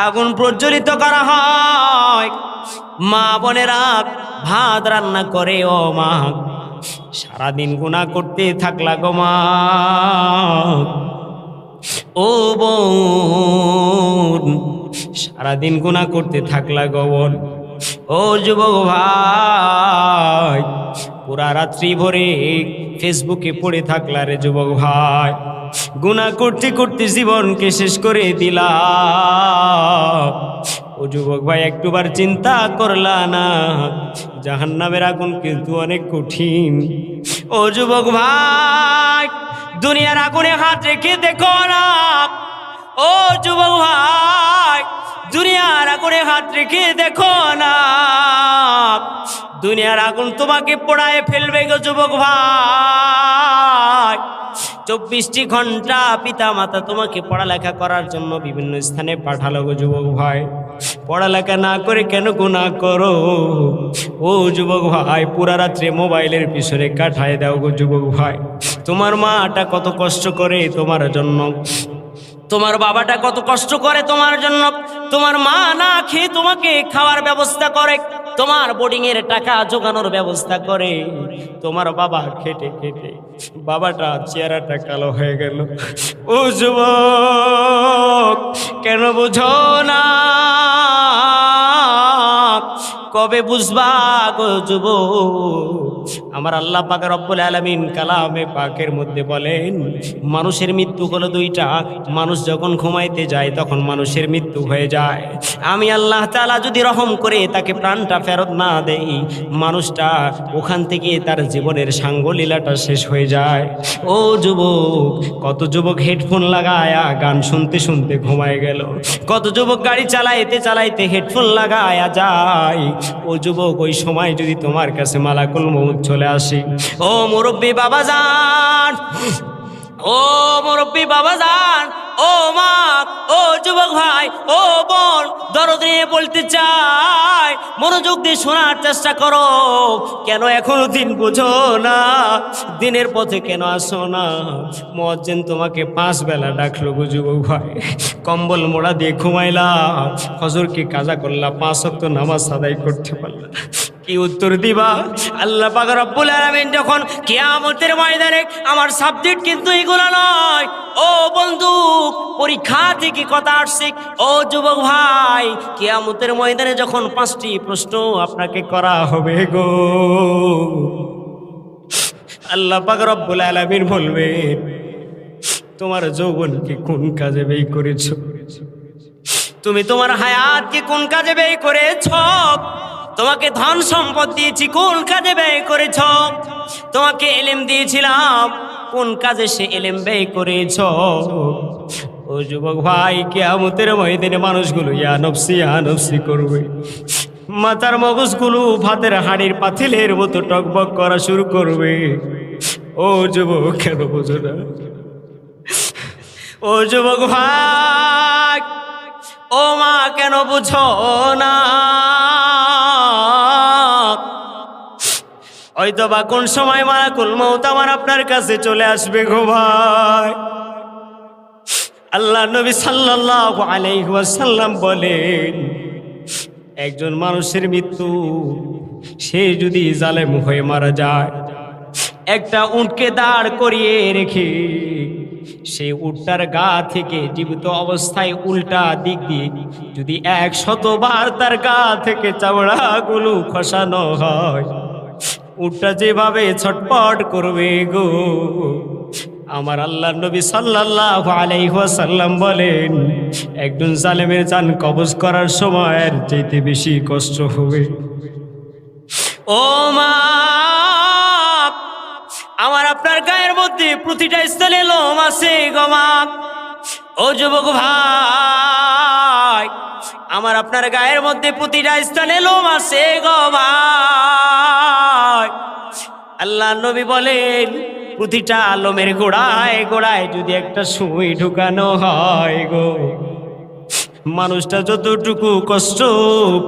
আগুন প্রজ্বলিত করা হয়, মা বোনেরা ভাত রান্না করে। ও মা, সারাদিন গুনাহ করতে থাকলা গো মা। ও বোন, সারাদিন গুনাহ করতে থাকলা গো বোন। ও যুবক ভাই, পুরা রাত্রি ভরে ফেসবুকে পড়ে থাকলা রে যুবক ভাই। গুনাহ করতে করতে জীবনকে শেষ করে দিলা। ও যুবক ভাই, একটুবার চিন্তা করলা না? জাহান্নামের আগুন কিন্তু অনেক কঠিন। ও যুবক ভাই, দুনিয়ার আগুনে হাত রেখে দেখো না। ও যুবক ভাই, দুনিয়ার আগুনে হাত রেখে দেখো না। দুনিয়ার আগুন তোমাকে পোড়ায় ফেলবে গো যুবক ভাই। 24টি ঘন্টা পিতা মাতা তোমাকে পড়ালেখা করার জন্য বিভিন্ন স্থানে পাঠালো গো যুবক ভাই। পড়ালেখা না করে কেন গুনাহ করো? ও যুবক ভাই, পুরা রাত্রে মোবাইলের পিছনে কাটায় দাও গো যুবক ভাই। তোমার মাটা কত কষ্ট করে তোমার জন্য, তোমার বাবাটা কত কষ্ট করে তোমার জন্য। তোমার মা না খেয়ে তোমাকে খাওয়ার ব্যবস্থা করে, তোমার বোর্ডিং এর টাকা জোগানোর ব্যবস্থা করে। তোমার বাবা খেটে খেটে বাবাটা চেহারাটা কালো হয়ে গেল। ও যুবক, কেন বুঝো না? কবে বুঝবা গো যুবক? আমার আল্লাহ পাক রব্বুল আলামিন কালামে পাকের মধ্যে বলেন, মানুষের মৃত্যু হলো দুইটা। মানুষ যখন ঘুমাইতে যায় তখন মানুষের মৃত্যু হয়ে যায়। আমি আল্লাহ তাআলা যদি রহম করে তাকে প্রাণটা ফেরত না দেই, মানুষটা ওখান থেকে তার জীবনের সাঙ্গলীলাটা শেষ হয়ে যায়। ও যুবক, কত যুবক হেডফোন লাগায়া গান শুনতে শুনতে ঘুমায় গেল। কত যুবক গাড়ি চালাইতে চালাইতে হেডফোন লাগায়া যায়। ও যুবক, ওই সময় যদি তোমার কাছে মালাকুল মউত চলে আসে, ও মুরব্বী বাবাজান, ও মুরব্বী বাবাজান, ও মা, ও যুবক ভাই, ও বোন, দরদ নিয়ে বলতে চাই, মনোযোগ দিয়ে শোনার চেষ্টা করো। কেন এখনো দিন বুঝো না? দিনের পথে কেন আসো না? মুয়াজ্জিন তোমাকে 5 বেলা ডাকলো গো যুবক ভাই, কম্বল মোড়া দিয়ে ঘুমাইলা, ফজরকে কাজা করলা, 5 ওয়াক্ত নামাজ আদায় করতে পারলা, কি উত্তর দিবা? আল্লাহ পাক রব্বুল আলামিন যখন কিয়ামতের ময়দানে, আমার সাবজেক্ট কিন্তু এগুলো নয় ও বন্ধু, পরীক্ষা থেকে কথা আসছে। ও যুবক ভাই, কিয়ামতের ময়দানে যখন 5টি প্রশ্ন আপনাকে করা হবে গো, আল্লাহ পাক রব্বুল আলামিন বলবেন, তোমার যৌবনকে কোন কাজে ব্যয় করেছো? তুমি তোমার হায়াতকে কোন কাজে ব্যয় করেছো? তোমাকে ধন সম্পদ দিয়েছি, কোন কাজে ব্যয় করেছ? তোমাকে ইলম দিয়েছিলাম, কোন কাজে সে ইলম ব্যয় করেছ? ও যুবক ভাই, কিয়ামতের ময়দানে মানুষগুলো ইয়া নফসি করবে। মাথার মগজগুলো ভাতের হাড়ির পাতিলের মতো টকবক করা শুরু করবে। ও যুবক, কেন বোঝো না? ও যুবক ভাই, ও মা, কেন বুঝো না? হয়তো বা কোন সময় মালাকুল মউত আমার আপনার কাছে চলে আসবে গো ভাই। আল্লাহ নবী সাল্লাল্লাহু আলাইহি ওয়াসাল্লাম বলেন, একজন মানুষের মৃত্যু, সে যদি জালেম হয়ে মারা যায়, একটা উটকে দাঁড় করিয়ে রেখে সেই উটটার গা থেকে জীবিত অবস্থায় উল্টা দিক দিয়ে যদি 100 বার তার গা থেকে চামড়াগুলো খসানো হয়, উটটা যেভাবে ছটপট করবে গো, আমার আল্লাহ নবী সাল্লাল্লাহু আলাইহি ওয়াসাল্লাম বলেন, একজন জালেমের জান কবজ করার সময় এর চাইতে বেশি কষ্ট হবে। ও মা, আমার আপনার গায়ের মধ্যে প্রতিটা স্থলে লোম আছে গো মা। ও যুবক ভাই, আমার আপনার গায়ের মধ্যে প্রতিটা স্থানে লোম আছে গো ভাই। আল্লাহ নবী বলেন, প্রতিটা লোমের গোড়ায় গোড়ায় যদি একটা সুই ঢুকানো হয় গো, মানুষটা যতটুকু কষ্ট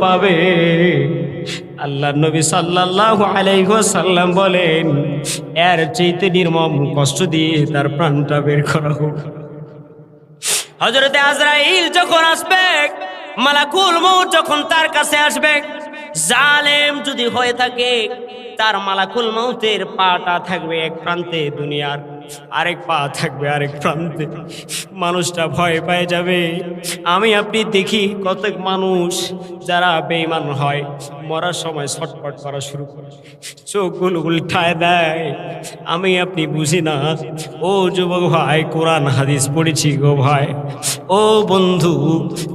পাবে, আল্লাহ নবী সাল্লাল্লাহু আলাইহি ওয়াসাল্লাম বলেন, এর চাইতে নির্মম কষ্ট দিয়ে তার প্রাণটা বের করা হোক। হযরতে আজরাইল যখন আসবে, মালাকুল মউত যখন তার কাছে আসবে, জালেম যদি হয়ে থাকে, তার মালাকুল মউতের পাটা থাকবে এক প্রান্তে দুনিয়ার, আরেক পা থাকবে আরেক প্রান্তে। মানুষটা ভয় পেয়ে যাবে। আমি আপনি দেখি কত মানুষ যারা বেঈমান হয়, মরার সময় ছটফট করা শুরু করে, চোখগুলো উল্টায় দেয়। আমি আপনি বুঝি না। ও যুবক ভাই, কোরআন হাদিস পড়েছি গো ভাই। ও বন্ধু,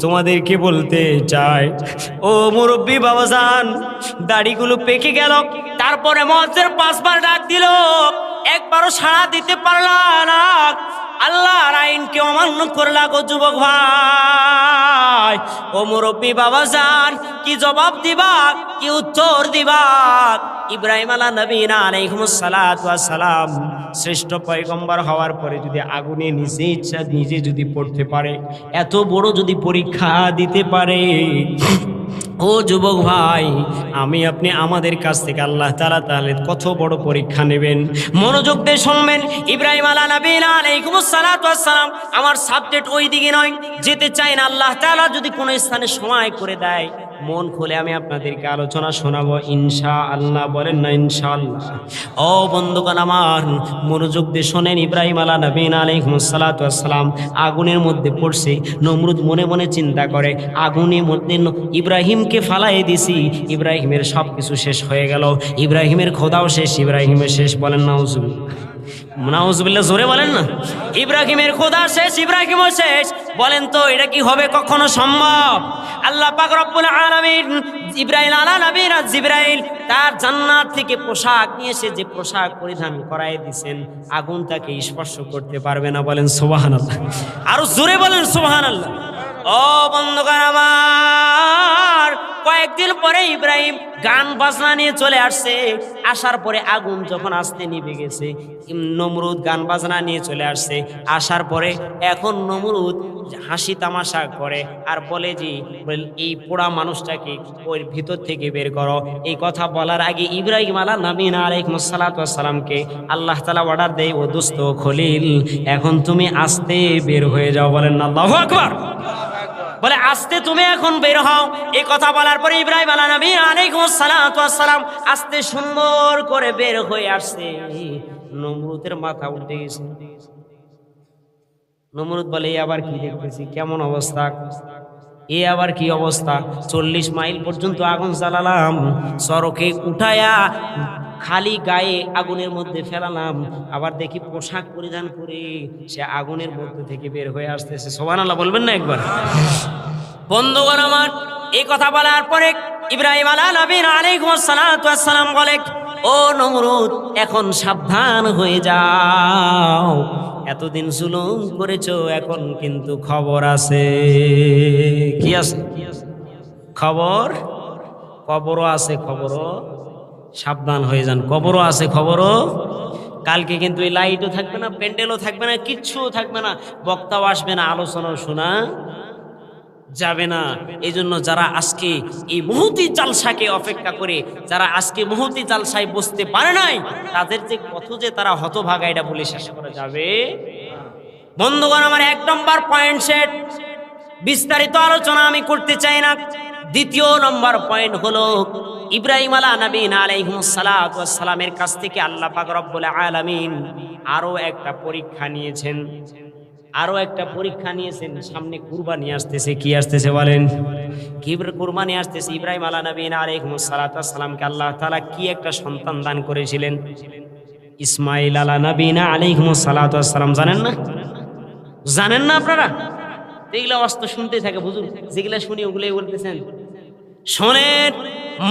তোমাদেরকে বলতে চাই, ও মুরব্বী বাবাজান, দাড়িগুলো পেকে গেল, তারপরে মুয়াজ্জিন 5 বার ডাক দিল, একবারও সাড়া দিতে পারলা না। আল্লাহর আইনকে অমান্য করলা গো যুবক ভাই। ও মুরব্বী বাবাজান, কি জবাব দিবা, কি উত্তর দিবা? ইব্রাহিম আলাইহিস সালাতু ওয়াস সালাম শ্রেষ্ঠ পয়গম্বর হওয়ার পরে যদি আগুনে নিজে যদি পড়তে পারে, এত বড় যদি পরীক্ষা দিতে পারে, ও যুবক ভাই, আমি আপনি আমাদের কাছ থেকে আল্লাহ তাআলা তাহলে কত বড় পরীক্ষা নেবেন। মনোযোগ দিয়ে শুনবেন। ইব্রাহিম আলাইহিস সালাতু ওয়াস সালাম, আমার সাবজেক্ট ওই দিকে নয়, যেতে চাই না। আল্লাহ তাআলা যদি কোনো স্থানে সময় করে দেয়, মন খুলে আমি আপনাদেরকে আলোচনা শোনাবো ইনশাআল্লাহ। বলেন না ইনশাআল্লাহ? ও বন্ধুগণ আমার, মনোযোগ দিয়ে শোনেন। ইব্রাহিম আলাইহিস সালাতু ওয়াস সালাম আগুনের মধ্যে পড়ছে। নমরুদ মনে মনে চিন্তা করে, আগুনের মধ্যে ইব্রাহিমকে ফালাই দিছি, ইব্রাহিমের সব কিছু শেষ হয়ে গেল, ইব্রাহিমের খোদাও শেষ, ইব্রাহিমের শেষ। বলেন নাউজুবিল্লাহ, জোরে বলেন না। ইব্রাহিমের খোদা শেষ, ইব্রাহিমও শেষ। বলেন তো এটা কি হবে কখনো সম্ভব? আল্লাহ পাক রব্বুল আলামিন ইব্রাহিম জিবরাইল তার জান্নাত থেকে পোশাক নিয়ে এসে যে পোশাক পরিধান করায় দিয়েছেন, আগুন তাকে স্পর্শ করতে পারবে না। বলেন সুবহানাল্লাহ, আরো জোরে বলেন সুবহানাল্লাহ। ও বন্ধুগণ আমার, কয়েকদিন পরে ইব্রাহিম গান বাজনা নিয়ে চলে আসছে। আসার পরে আগুন যখন আস্তে নিভে গেছে, নমরুদ গান বাজনা নিয়ে চলে আসছে। আসার পরে এখন নমরুদ হাসি তামাশা করে আর বলে যে এই পোড়া মানুষটাকে ওর ভিতর থেকে বের করো। এই কথা বলার আগে ইব্রাহিম আলাইহিস সালামকে আল্লাহ তাআলা অর্ডার দেয়, ও দোস্ত খলিল, এখন তুমি আস্তে বের হয়ে যাও। বলেন না আল্লাহু আকবার। বলে আস্তে তুমি এখন বের হও। এই কথা বলার পরে ইব্রাহিম আলাইহিস সালাম আস্তে সুন্দর করে বের হয়ে আসছে। নমরুদের মাথা উল্টে গেছে। নমরুদ বলে এ আবার কি দেখতেছি, কেমন অবস্থা, এ আবার কি অবস্থা? 40 মাইল পর্যন্ত আগুন জ্বালালাম, সড়কে উঠায়া খালি গায়ে আগুনের মধ্যে ফেলালাম, আবার দেখি পোশাক পরিধান করে সে আগুনের মধ্যে থেকে বের হয়ে আসতেছে। সুবহানাল্লাহ বলবেন না একবার? বন্ধুগণ আমার, এই কথা বলার পরে ইব্রাহিম আলাইহিস সালাম বলে, ও নমরুদ, এখন সাবধান হয়ে যাও, এতদিন জুলুম করেছো, এখন কিন্তু খবর আছে। কি আছে? খবর, কবরও আছে, খবরও, সাবধান হয়ে যান, কবরও আছে, খবরও। কালকে কিন্তু এই লাইটও থাকবে না, প্যান্ডেলও থাকবে না, কিচ্ছুও থাকবে না, বক্তাও আসবে না, আলোচনাও শোনা যাবে না। এই জন্য যারা আজকে এই মুহূর্তে জালসাকে অপেক্ষা করে, যারা আজকে মুহূর্তে জালসায় বসতে পারে নাই, তাদের যে কত যে তারা হতভাগা, এটা বলে শেষ করা যাবে। বন্ধুগণ আমার, 1 নম্বর পয়েন্ট সেট, বিস্তারিত আলোচনা আমি করতে চাই না। 2 নম্বর পয়েন্ট হলো ইব্রাহিম আলাইহিস সালামের কাছ থেকে আল্লাহ পাক রব্বুল আলামিন আরো একটা পরীক্ষা নিয়েছেন, আরো একটা পরীক্ষা নিয়েছেন। সামনে কুরবানি আসতেছে। কি আসতেছে বলেন? কি কুরবানি আসতেছে? ইব্রাহিম আলাইহিস সালামকে আল্লাহ তাআলা কি একটা সন্তান দান করেছিলেন? ইসমাইল আলাইহিস সালাম। জানেন না? জানেন না আপনারা? এগুলো অস্ত শুনতে থাকে বুঝুন, যেগুলা শুনি ওগুলোই বলতেছেন। শোনেন,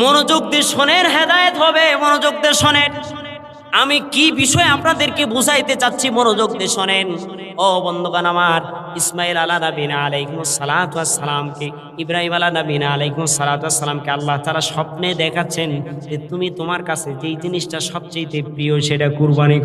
মনোযোগ দিয়ে শোনেন, হেদায়েত হবে। মনোযোগ দিয়ে শোনেন, আমি কি বিষয় আপনাদেরকে বুঝাইতে চাচ্ছি, মনোযোগ দিয়ে শোনেন। ও বন্ধুগণ আমার, ইসমাইল আলাইহিস সালামকে, ইব্রাহিম আলাইহিস সালামকে আল্লাহ তাআলা স্বপ্নে দেখাচ্ছেন যে তুমি তোমার কাছে যেই জিনিসটা সবচেয়ে প্রিয় সেটা কুরবানি